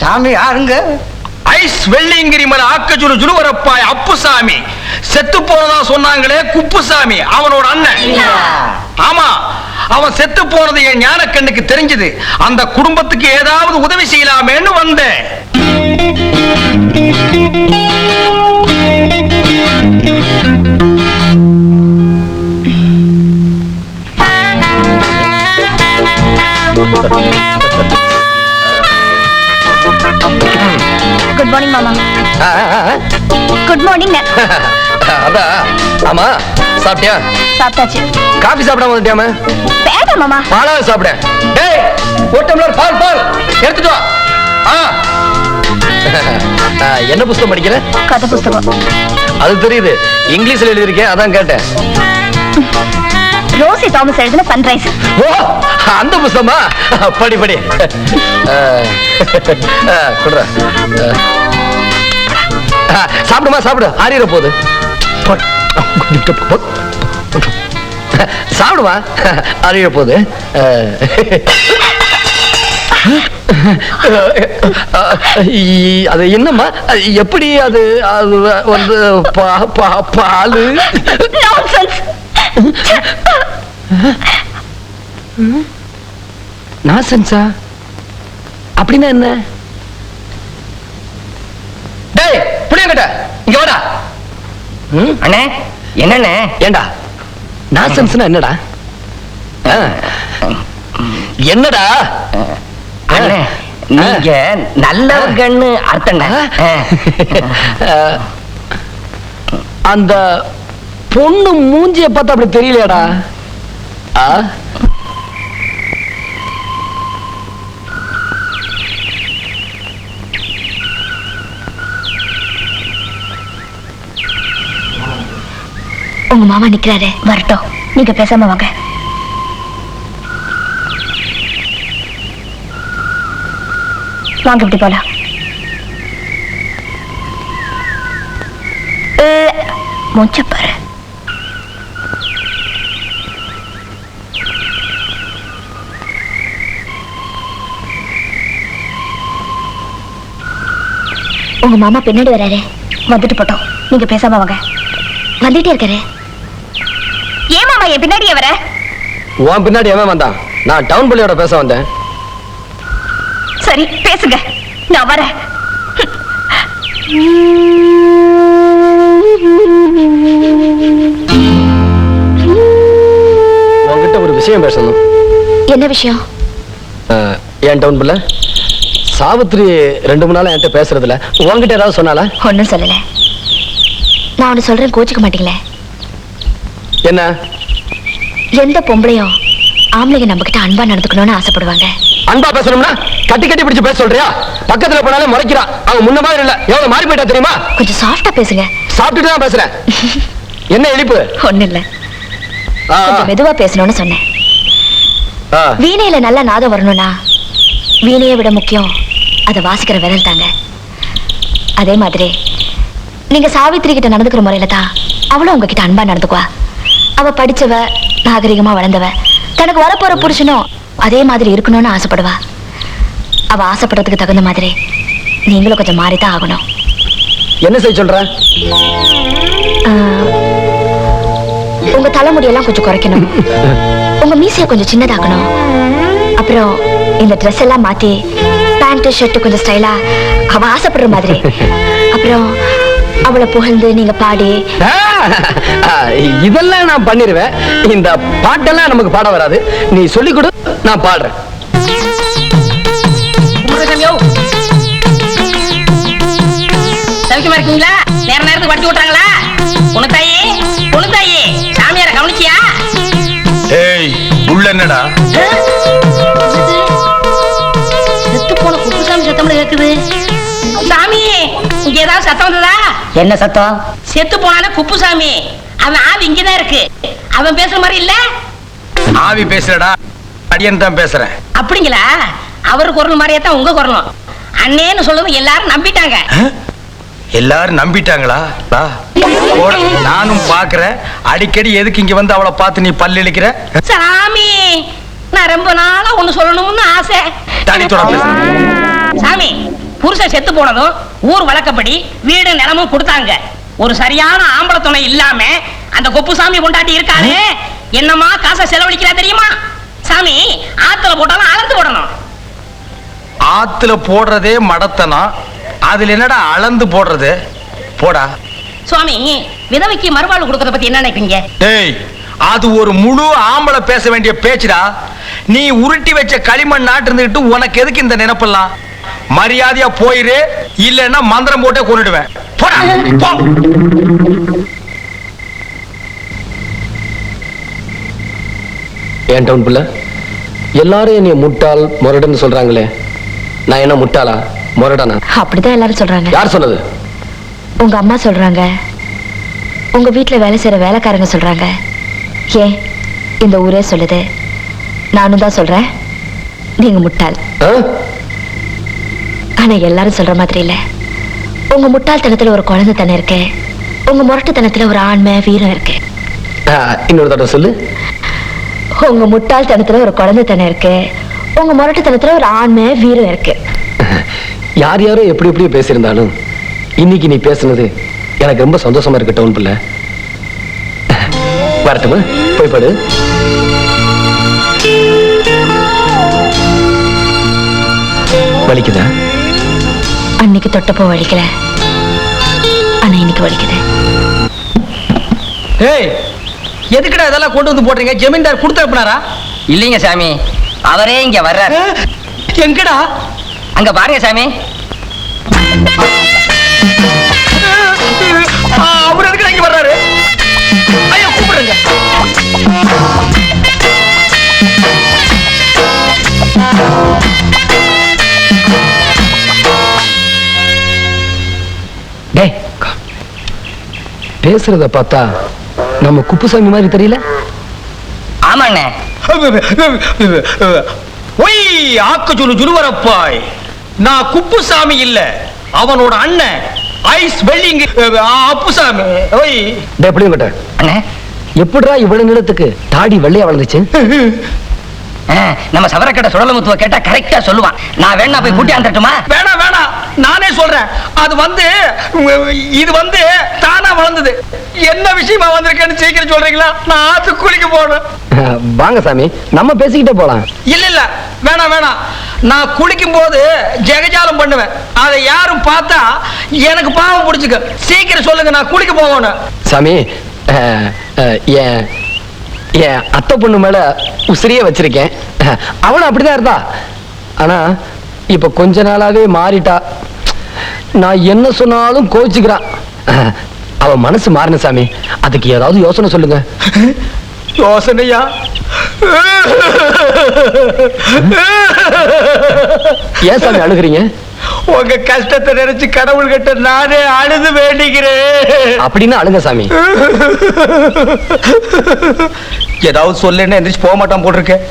சாமி யாருங்க? ஐஸ் வெள்ளியங்கிரி மலை ஆக்கச்சொல்லு சுருவரப்பாய் அப்புசாமி. செத்து போனதா சொன்னாங்களே குப்புசாமி, அவனோட அண்ணன். ஆமா, அவன் செத்து போனது என் ஞான கண்ணுக்கு தெரிஞ்சது. அந்த குடும்பத்துக்கு ஏதாவது உதவி செய்யலாமேன்னு வந்தேன். குட் மார்னிங் மாமா. Good morning. அதான். ஆமா, சாப்பிட்டியா? சாப்பிட்டாச்சு. காபி சாப்பிடாம வந்துட்டியாம? வேண்டாம் மாமா. பாலாவது சாப்பிட. டேய், ஒரு டம்ளர் பால் பால் எடுத்துட்டு வா. என்ன புத்தகம் படிக்கிற? கதை புத்தகம். அது தெரியுது, இங்கிலீஷ்ல எழுதிருக்கேன், அதான் கேட்டேன். ரோசி தாமஸ் எழுதின சன்ரைஸ். ஓ, அந்த புத்தகமா? படி படி. குடுற. சாப்பிடுமா, சாப்பிடு, ஆறிற போகுது. சாப்பிடுமா, அறிய போகுது. அது என்னம்மா, எப்படி அது அது வந்து பாலு? நாசன்ஸா? அப்படின்னா என்ன? டேய் புளியங்கட்ட, இங்க வாடா. அண்ணே என்னண்ணே? ஏண்டா நாசன்ஸ்னா என்னடா? என்னடா? அண்ணே நீங்க நல்லவங்கன்னு அர்த்தம்டா. அந்த பொண்ணு மூஞ்சிய பார்த்தா அப்படி தெரியலையாடா? உங்க மாமா நிக்கிறாரு, வரட்டும், நீங்க பேசாம வாங்க. வாங்க இப்படி போலாம். மூச்ச பாரு. உங்க மாமா பின்னாடி வராரு, வந்துட்டு போட்டோம், நீங்க பேசாம வாங்க. வந்துட்டே இருக்காரு. ஏன் மாமா என் பின்னாடியே வர? உன் பின்னாடி எவன் வந்தான்? நான் டவுன் பள்ளியோட பேச வந்தேன். சரி பேசுங்க, நான் வரேன். உன்கிட்ட ஒரு விஷயம் பேசணும். என்ன விஷயம்? ஏன் டவுன் பள்ள சாவித்ரி 2-3 நாளா என்கிட்ட பேசுறதுல உன்கிட்ட ஏதாவது சொன்னாலா? ஒன்னும் சொல்லல. நான் ஒன்னு சொல்றேன், கோச்சுக்க மாட்டீங்களே? என்ன? எந்த பொம்பளையும் ஆம்பளைங்க நம்ம கிட்ட அன்பா நடந்துக்கணும்னு ஆசைப்படுவாங்க. அன்பா பேசணும்னா கட்டி கட்டி பிடிச்சு பேச சொல்றியா? பக்கத்துல போனாலே முறைக்கிறா. அவன் முன்ன மாதிரி இல்ல, எவ்வளவு மாறி போயிட்டா தெரியுமா? கொஞ்சம் சாஃப்டா பேசுங்க. சாப்பிட்டுட்டு தான் பேசுறேன். என்ன இழிப்பு? ஒண்ணு இல்ல, ஆ, கொஞ்சம் மெதுவா பேசணும்னு சொன்னேன். ஆ. வீணையில நல்ல நாதம் வரணும்னா வீணையை விட முக்கியம் அதை வாசிக்கிற விரல் தாங்க. அதே மாதிரி நீங்க சாவித்திரி கிட்ட நடந்துக்கிற முறையில தான் அவளும் உங்ககிட்ட அன்பா நடந்துக்குவா. அவ படிச்சவ, நாகரிகமா வளர்ந்தவ, தனக்கு வரப்போற புருஷனும் அதே மாதிரி இருக்கணும்னு ஆசைப்படுவா. அவ ஆசைப்படுறதுக்கு தகுந்த மாதிரி நீங்களும் கொஞ்சம் மாறித்தான் ஆகணும். என்ன செய்ய சொல்ற? உங்க தலைமுடியெல்லாம் கொஞ்சம் குறைக்கணும், உங்க மீசையை கொஞ்சம் சின்னதாக்கணும், அப்புறம் இந்த ட்ரெஸ் எல்லாம் மாத்தி பேண்ட் ஷர்ட் கொஞ்சம் ஸ்டைலா அவ ஆசைப்படுற மாதிரி, அப்புறம் அவளை புகழ்ந்து நீங்க பாடி. இதெல்லாம் நான் பண்ணிருவேன். இந்த பாட்டெல்லாம் நமக்கு பாட வராது. நீ சொல்லி கொடு, நான் பாடுறேன். சவிக்கமா இருக்கீங்களா? நேர நேரத்துக்கு வட்டி விட்டுறாங்களா? உனத்தாயி உனத்தாயி சாமியார கவனிச்சியா? ஏய், உள்ள என்னடா? செத்து போன குப்புசாமி சத்தம் கேக்குது. சாமி, இங்க ஏதாவது சத்தம் வந்ததா? என்ன சத்தம்? செத்து போனான குப்புசாமி, அவன் ஆவி இங்கதான் இருக்கு. அவன் பேசுற மாதிரி இல்ல. ஆவி பேசுறடா, அடியன் தான் பேசுறேன். அப்படிங்களா? அவரு குரல் மாதிரியே தான் உங்க குரலும். அண்ணேன்னு சொல்லவும் எல்லாரும் நம்பிட்டாங்க. எல்லாரும் நம்பிட்டாங்களா? போடா, நானும் பாக்குறேன். அடிக்கடி எதுக்கு இங்க வந்து அவளை பார்த்து நீ பல்லு இழிக்கிற? சாமி, நான் ரொம்ப நாளா ஒண்ணு சொல்லணும்னு ஆசை. தனித்தோட பேச. சாமி, புருஷன் செத்து போனதும் ஊர் வழக்கப்படி வீடு நிலமும் கொடுத்தாங்க. ஒரு சரியான ஆம்பளை துணை இல்லாம அந்த கொப்புசாமி கொண்டாட்டி இருக்கானே, என்னமா காசை செலவழிக்கிறா தெரியுமா? சாமி, ஆத்துல போட்டாலும் அளந்து போடணும். ஆத்துல போடுறதே மடத்தனம், அதுல என்னடா அளந்து போடுறது? போடா. சுவாமி, விதவைக்கு மறுவாழ்வு கொடுக்கறத பத்தி என்ன நினைக்கிறீங்க? ஏய், அது ஒரு முழு ஆம்பளை பேச வேண்டிய பேச்சுடா. நீ உருட்டி வச்ச களிமண் நாட்டு இருந்துகிட்டு உனக்கு எதுக்கு இந்த நினைப்பெல்லாம்? மரியாதையா போயிரு, இல்லன்னா மந்திரம் போட்டே கொன்னுடுவேன். போடா, போ. ஏன் டவுன் பிள்ளை, எல்லாரும் என்னைய முட்டாள் முரடுன்னு சொல்றாங்களே, நான் என்ன முட்டாளா முரடனா? அப்படிதான் எல்லாரும் சொல்றாங்க. யார் சொன்னது? உங்க அம்மா சொல்றாங்க, உங்க வீட்டுல வேலை செய்யற வேலைக்காரங்க சொல்றாங்க, ஏன் இந்த ஊரே சொல்லுது. நானும் தான் சொல்றேன், நீங்க முட்டாள். ஆனா எல்லாரும் சொல்ற மாதிரி இல்ல. உங்க முட்டாள்தனத்துல ஒரு குழந்தைத்தனம் இருக்கு, உங்க முரட்டுத்தனத்துல ஒரு ஆண்மை வீரம் இருக்கு. இன்னொரு தடவை சொல்லு. உங்க முட்டாள்தனத்துல ஒரு குழந்தைத்தனம் இருக்கு, உங்க முரட்டுத்தனத்துல ஒரு ஆண்மை வீரம் இருக்கு. யார் யாரோ எப்படி எப்படியோ பேசியிருந்தாலும் இன்னைக்கு நீ பேசுனது எனக்கு ரொம்ப சந்தோஷமா இருக்கு டவுன் பிள்ளை. வரட்டுமா? போய் படு. வலிக்குதா? அன்னைக்கு தொட்டப்போ வலிக்கல, ஆனா இன்னைக்கு வலிக்குது. ஏய், எதுக்குடா இதெல்லாம் கொண்டு வந்து போடுறீங்க? ஜமீன்தார் கொடுத்தா? இல்லைங்க சாமி, அவரே இங்க வர்றாரு. எங்கடா? அங்க பாருங்க சாமி. அவர் எதுக்கு இங்க வர்றாரு? ஐயா, கூப்பிடுங்க. டேய், பேசுறத பார்த்தா நம்ம குப்புசாமி மாதிரி தெரியல? ஆமாண்ணே. ஒய், ஆக்க சொல்லு ஜுருவரப்பாய். நான் குப்புசாமி இல்ல, அவனோட அண்ணன் ஐஸ் வெல்லிங் அப்புசாமி. ஒய். டேய் புளியங்கட்ட, அண்ணே, எப்படிடா இவ்வளவு நிலத்துக்கு தாடி வெள்ளையா வளர்ந்துச்சு? நம்ம சவரக்கட்ட சுடலமுத்துவ கேட்டா கரெக்டா சொல்லுவான். நான் வேணா போய் கூட்டி வந்துட்டுமா? வேணாம் வேணாம், நானே சொல்றேன். இது வந்து தானா வளர்ந்தது. என்ன விஷயமா வந்திருக்கேன்னு சீக்கிரம் சொல்றீங்களா? நான் ஆத்து குளிக்க போகணும். வாங்க சாமி, நம்ம பேசிக்கிட்டே போலாம். இல்ல வேணாம் வேணாம், நான் குளிக்கும் போது ஜெகஜாலம் பண்ணுவேன். அதை யாரும் பார்த்தா எனக்கு பாவம் பிடிச்சுக்க. சீக்கிரம் சொல்லுங்க, நான் குளிக்க போகணும். சாமி, என் அத்தை பொண்ணு மேல உசிரியே வச்சிருக்கேன். அவளும் அப்படிதான் இருந்தா, ஆனா இப்ப கொஞ்ச நாளாவே மாறிட்டா. நான் என்ன சொன்னாலும் கோச்சுக்கிறான். அவ மனசு மாறின சாமி, அதுக்கு ஏதாவது யோசனை சொல்லுங்க. யோசனையா? ஏன் சாமி அழுகுறீங்க? உங்க கஷ்டத்தை நினைச்சு கடவுள் கிட்ட நானே அழுது வேண்டிக்கிறேன். அப்படின்னு அழுங்க சாமி. ஏதாவது சொல்லுன்னு எந்திரிச்சு போக மாட்டான் போட்டிருக்கேன்.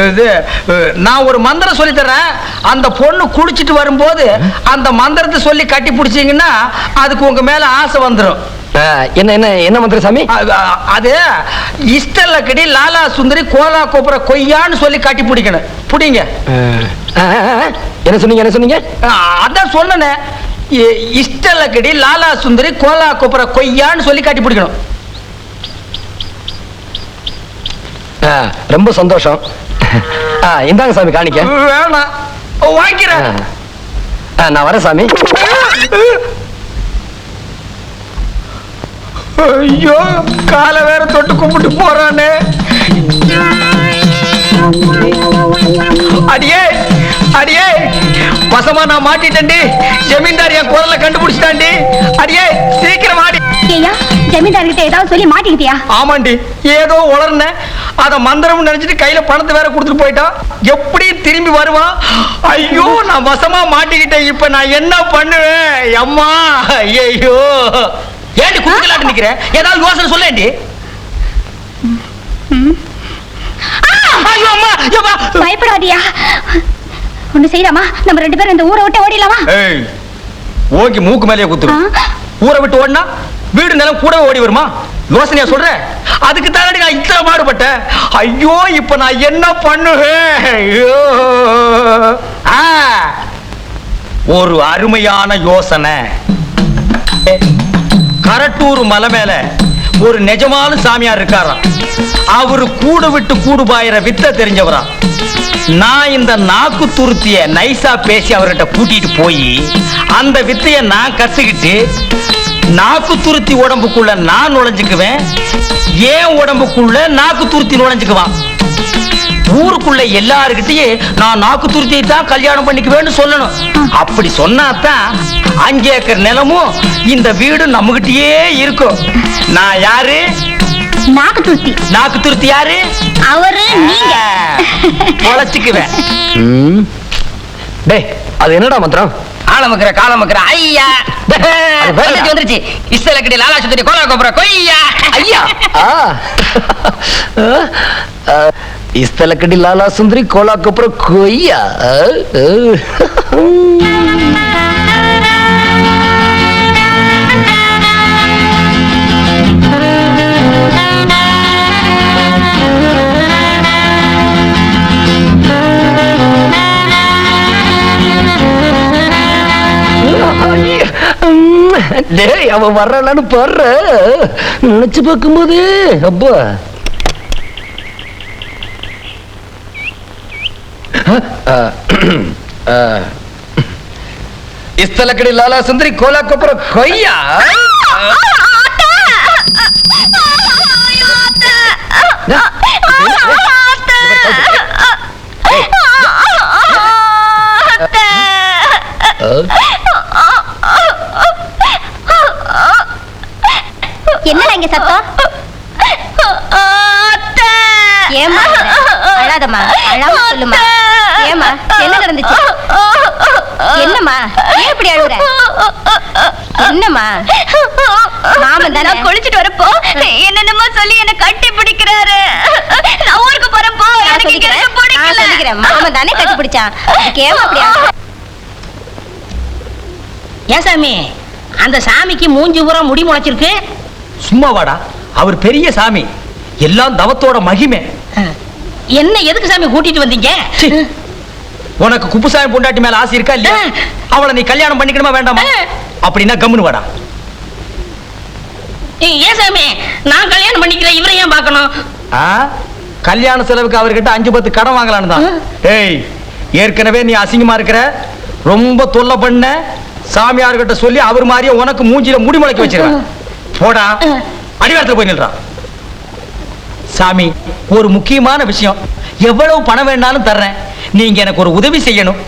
இது நான் ஒரு மந்திரம் சொல்லி தரேன். அந்த பொண்ணு குடிச்சிட்டு வரும்போது அந்த மந்திரத்தை சொல்லி கட்டி பிடிச்சீங்கன்னா அதுக்கு உங்க மேல ஆசை வந்துடும். என்ன என்ன என்ன மந்திரம் சாமி? அது இஷ்டலக்கடி லாலா சுந்தரி கோலா கோபுர கொய்யான்னு சொல்லி கட்டி பிடிக்கணும். புடிங்க. என்ன சொன்னீங்க என்ன சொன்னீங்க? அதான் சொன்னேன். இஷ்டலக்கடி லாலா சுந்தரி கோலா கோபுர கொய்யான்னு சொல்லி கட்டி பிடிக்கணும். ரொம்ப சந்தோஷம். இந்தாங்க சாமி காணிக்க. வேணாம், வாங்கிக்கிறேன். நான் வரேன் சாமி. ஐயோ, காலை வேற தொட்டு கும்பிட்டு போறானே. அடியே அடியே, வசமா நான் மாட்டிட்டேன்டி. ஜமீன்தார் என் குரலை கண்டுபிடிச்சிட்டாண்டி. அடியே சீக்கிரம் ஆடி. ஐயா, ஜமீன்தார்கிட்ட ஏதாவது சொல்லி மாட்டிக்கிட்டியா? ஆமாண்டி, ஏதோ உளர்ன. அத மந்திரம் நினைச்சிட்டு கையில பணத்தை வேற கொடுத்துட்டு போயிட்டான். எப்படி திரும்பி வருவான்? ஐயோ, நான் வசமா மாட்டிக்கிட்டேன். இப்ப நான் என்ன பண்ணுவேன்? அம்மா, ஐயோ. ஏண்டி குடுக்கலாட்டு நிக்கிற? ஏதாவது யோசனை சொல்லேண்டி. பயப்படாதியா. ஒண்ணு செய்யலாமா? நம்ம 2 பேரும் இந்த ஊரை விட்டு ஓடிடலாமா? ஓகே, மூக்கு மேலேயே குத்துரு. ஊரை விட்டு ஓடினா வீடு நிலம் கூட ஓடி வருமா? யோசனையா சொல்ற? அதுக்கு தானடி நான் இத்தனை பாடுபட்டேன். ஐயோ, இப்ப நான் என்ன பண்ணுவேன்? ஐயோ, ஒரு அருமையான யோசனை. கரட்டூர் மலை மேல ஒரு நிஜமான சாமியார் இருக்காராம். அவரு கூடு விட்டு கூடு பாயிற வித்த தெரிஞ்சவரா. நான் இந்த நாக்கு துருத்திய நைசா பேசி அவர்கிட்ட கூட்டிட்டு போய் அந்த வித்தைய நான் கத்துக்கிட்டு நாக்கு துருத்தி உடம்புக்குள்ள நான் நுழைஞ்சுக்குவேன், ஏன் உடம்புக்குள்ள நாக்கு துருத்தி நுழைஞ்சுக்குவான். ஊருக்குள்ள எல்லாருக்கிட்டயே நான் நாக்கு துருத்தியை தான் கல்யாணம் பண்ணிக்குவேன்னு சொல்லணும். அப்படி சொன்னாதான் 5 ஏக்கர் நிலமும் இந்த வீடு நம்மகிட்டயே இருக்கும். நான் யாரு? நாக்கு துருத்தி. நாக்கு துருத்தி யாரு? அவரு நீங்க. பொழைச்சுக்குவேன். டேய், அது என்னடா மந்திரம்? ஆலமக்கற காலமக்கற ஐயா வந்துருச்சு. இஸ்தலக்கடி லாலா சுந்தரி கோலா கோபுர கொய்யா. ஐயா, இஸ்தலக்கடி லாலா சுந்தரி கோலா கோபுர கொய்யா. டேய், அவன் வர்றான்னு பாடுற நினைச்சு பார்க்கும்போது அப்பா. இஸ்தலக்கடி லாலா சுந்தரி கோலா கோபுர கொய்யா. என்னடா இங்க சத்தம்? ஏமா அழாதம்மா, அழாம சொல்லுமா. ஏமா, என்ன நடந்துச்சு? என்னம்மா, ஏன் இப்படி அழுகுற? என்னம்மா? மாமன் தானே குளிச்சிட்டு வரப்போ என்னென்னமோ சொல்லி என்ன கட்டி பிடிக்கிறாரு. நான் ஊருக்கு போறப்போ சொல்லிக்கிறேன். மாமன் தானே கட்டி பிடிச்சான். ஏமா அப்படி அழுகுற? ஏன் சாமி, அந்த சாமிக்கு மூஞ்சி பூரா முடி முளைச்சிருக்கு. சும்மா வாடா, அவர் பெரிய சாமி, எல்லாம் தவத்தோட மகிமை. என்ன எதுக்கு சாமி கூட்டிட்டு வந்தீங்க? உனக்கு குப்புசாமி பொண்டாட்டி மேல ஆசை இருக்கா இல்லையா? அவளை நீ கல்யாணம் பண்ணிக்கணுமா வேண்டாமா? அப்படின்னா கம்முன்னு வாடா. ஏன் சாமி, நான் கல்யாணம் பண்ணிக்கிறேன், இவரை ஏன் பார்க்கணும்? கல்யாண செலவுக்கு அவர்கிட்ட 5-10 கடன் வாங்கலான்னு தான். ஏய், ஏற்கனவே நீ அசிங்கமா இருக்கிற, ரொம்ப தொல்லை பண்ண. சாமியார்கிட்ட சொல்லி அவர் மாதிரியே உனக்கு மூஞ்சில முடி முளைக்க வச்சிருவேன். போடா, அடிவாரத்துல போய் நில்றான். சாமி, ஒரு முக்கியமான விஷயம். எவ்வளவு பணம் வேணாலும் தர்றேன், நீங்க எனக்கு ஒரு உதவி செய்யணும்.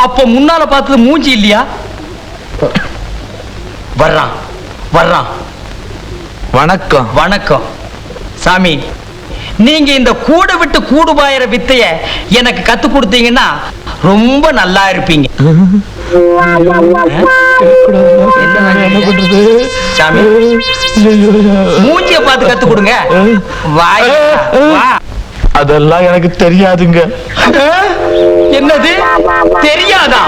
அப்ப முன்னால பார்த்தது மூஞ்சி இல்லையா? வர்றான் வர்றான். வணக்கம். வணக்கம் சாமி, நீங்க இந்த கூடு விட்டு கூடு பாயிற வித்தைய எனக்கு கத்து கொடுத்தீங்கன்னா ரொம்ப நல்லா இருப்பீங்க. சாமி, மூஞ்சிய பார்த்து கத்து கொடுங்க. வாய் வா. அதெல்லாம் எனக்கு தெரியாதுங்க. என்னது தெரியாதா?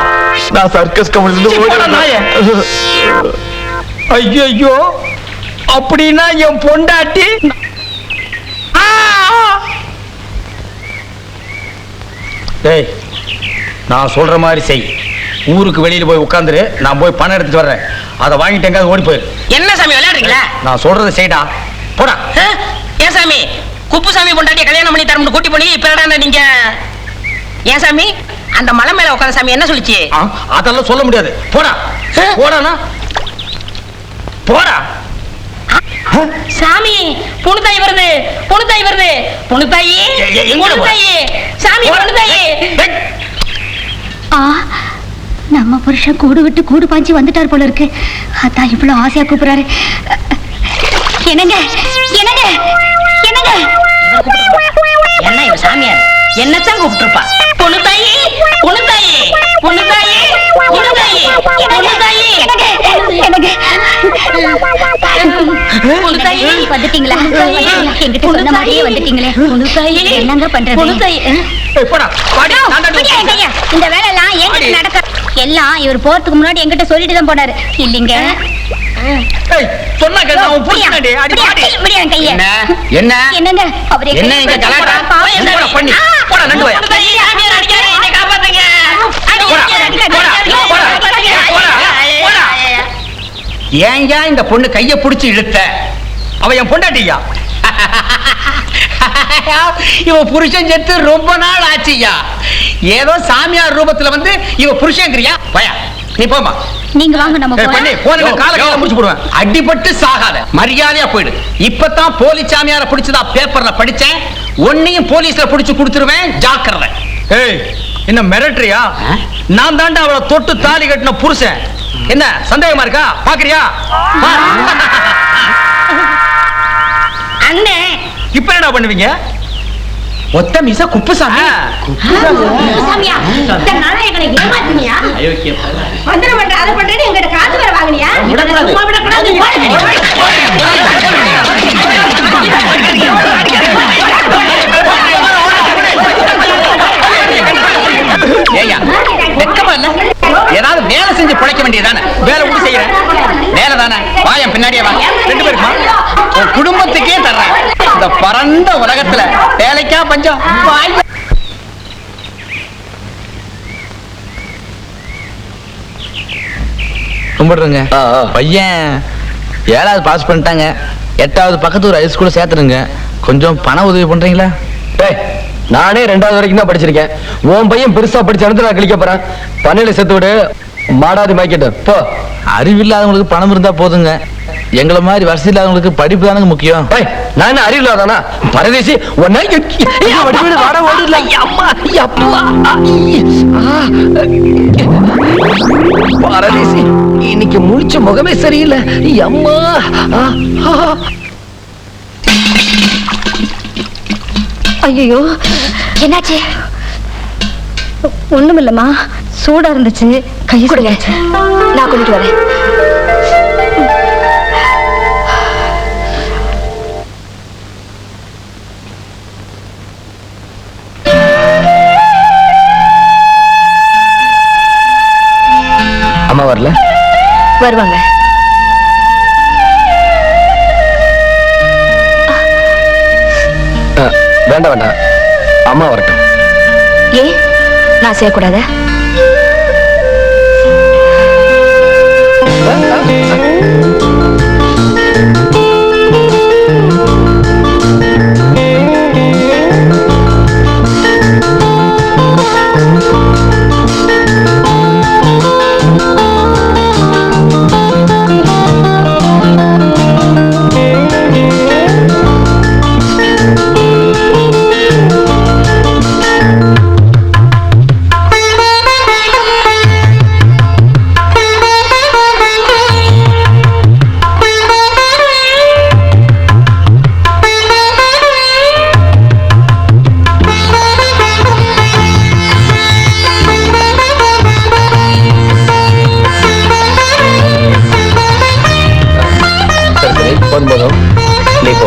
நான் சர்க்கஸ் கம்பெனில ஐயோ, அப்படின்னா என் பொண்டாட்டி டேய், நான் சொல்ற மாதிரி செய். ஊருக்கு வெளியில போய் உட்காந்துரு, நான் போய் பணம் எடுத்துட்டு வர்றேன். அதை வாங்கிட்டு எங்காவது ஓடி போயிரு. என்ன சாமி விளையாடுறீங்களா? நான் சொல்றதை செய்டா, போடா. ஏன் சாமி, குப்புசாமி பொண்டாட்டிய கல்யாணம் பண்ணி தரமுன்னு கூட்டி பண்ணி இப்ப என்னடா நீங்க? ஏன் சாமி, அந்த மலை மேல உட்கார சாமி என்ன சொல்லிச்சு? அதெல்லாம் சொல்ல முடியாது. போடா போடானா, போடா. சாமி, புணுத்தாய் வருது, புணுத்தாய் வருது, புணுத்தாயி, புணுத்தாயி, சாமி புணுத்தாயி. நம்ம புருஷன் கூடு விட்டு கூடு பாஞ்சு வந்துட்டார் போல இருக்கு. அதான் இவ்வளவு ஆசையா கூப்பிடுறாரு. என்னங்க என்னங்க என்னங்க, என்ன இவ சாமியார் என்னத்தான் கூப்பிட்டுருப்பா? புணுத்தாயி, புணுத்தாயி, புணுத்தாயி, புணுத்தாயி, புணுத்தாயி. வந்துட்டீங்களா? என்கிட்ட சொன்ன மாதிரியே வந்துட்டீங்களே. என்னங்க பண்றது? இந்த வேலை எல்லாம் என்கிட்ட நடக்க எல்லாம் இவர் போறதுக்கு முன்னாடி என்கிட்ட சொல்லிட்டு தான் போனாரு இல்லைங்க. என்னங்க அவரு ஏங்க இந்த பொண்ணு கைய புடிச்சு இழுத்த? அவ என் பொண்டாட்டியா? இவ புருஷன் செத்து ரொம்ப நாள் ஆச்சுயா. ஏதோ சாமியார் ரூபத்துல வந்து இவ புருஷன்ங்கிறியா? பயா நீ போமா. நீங்க வாங்க, நம்ம முடிச்சு போடுவேன். அடிபட்டு சாகாத, மரியாதையா போயிடு. இப்பதான் போலீஸ் சாமியார பிடிச்சதா பேப்பர்ல படிச்சேன். ஒன்னையும் போலீஸ்ல பிடிச்சு கொடுத்துருவேன், ஜாக்கிரதை. ஏய், என்ன மிரட்டுறியா? நான் தாண்டா அவளை தொட்டு தாலி கட்டின புருஷன். என்ன சந்தேகமா இருக்கா? பாக்குறியா? அண்ணே, இப்ப என்ன பண்ணுவீங்க? ஒத்த மிச குப்புசாமி. சாமியா, இந்த நாளையங்களை ஏமாத்துனியா? வந்தன பண்ற அத பண்றேன்னு என்கிட்ட காசு வேற வாங்குனியா? சும்மா விடக்கூடாது. ஏய்யா, வெக்கமா இல்ல? ஏதாவது வேலை செஞ்சு பிழைக்க வேண்டியதானே? வேலை விட்டு செய்யறேன் வேலை தானே. வாயன் பின்னாடியே வா. 2 பேருக்குமா? உன் குடும்பத்துக்கே தர்றேன். இந்த பரந்த உலகத்துல வேலைக்கா பஞ்சம்? கும்பிடுறேங்க. பையன் 7வது பாஸ் பண்ணிட்டாங்க. 8வது பக்கத்து ஒரு ஹைஸ்கூல்ல சேர்த்துருங்க. கொஞ்சம் பண உதவி பண்றீங்களா? நானே 2வது வரைக்கும் தான் படிச்சிருக்கேன். உன் பையன் பெருசா படிச்ச இடத்துல நான் கிளிக்க போறேன். பண்ணையில சேர்த்து விடு, மாடாதி மாய்க்கிட்டு போ. அறிவில்லாதவங்களுக்கு பணம் இருந்தா போதுங்க. எங்களை மாதிரி வசதி இல்லாதவங்களுக்கு படிப்பு தானங்க முக்கியம். நான் என்ன அறிவில்லாதானா? பரதேசி ஒன்ன பரதேசி, இன்னைக்கு முழிச்ச முகமே சரியில்லை. அம்மா ஐயோ, என்னாச்சு? ஒண்ணுமில்லம்மா, சூடா இருந்துச்சு, கை கொடுங்க, நான் கொண்டுட்டு வரேன். அம்மா வரல? வருவாங்க. வேண்டாம் வேண்டாம், அம்மா வரட்டும். ஏன் நான் செய்யக்கூடாது? போதும் நீ போ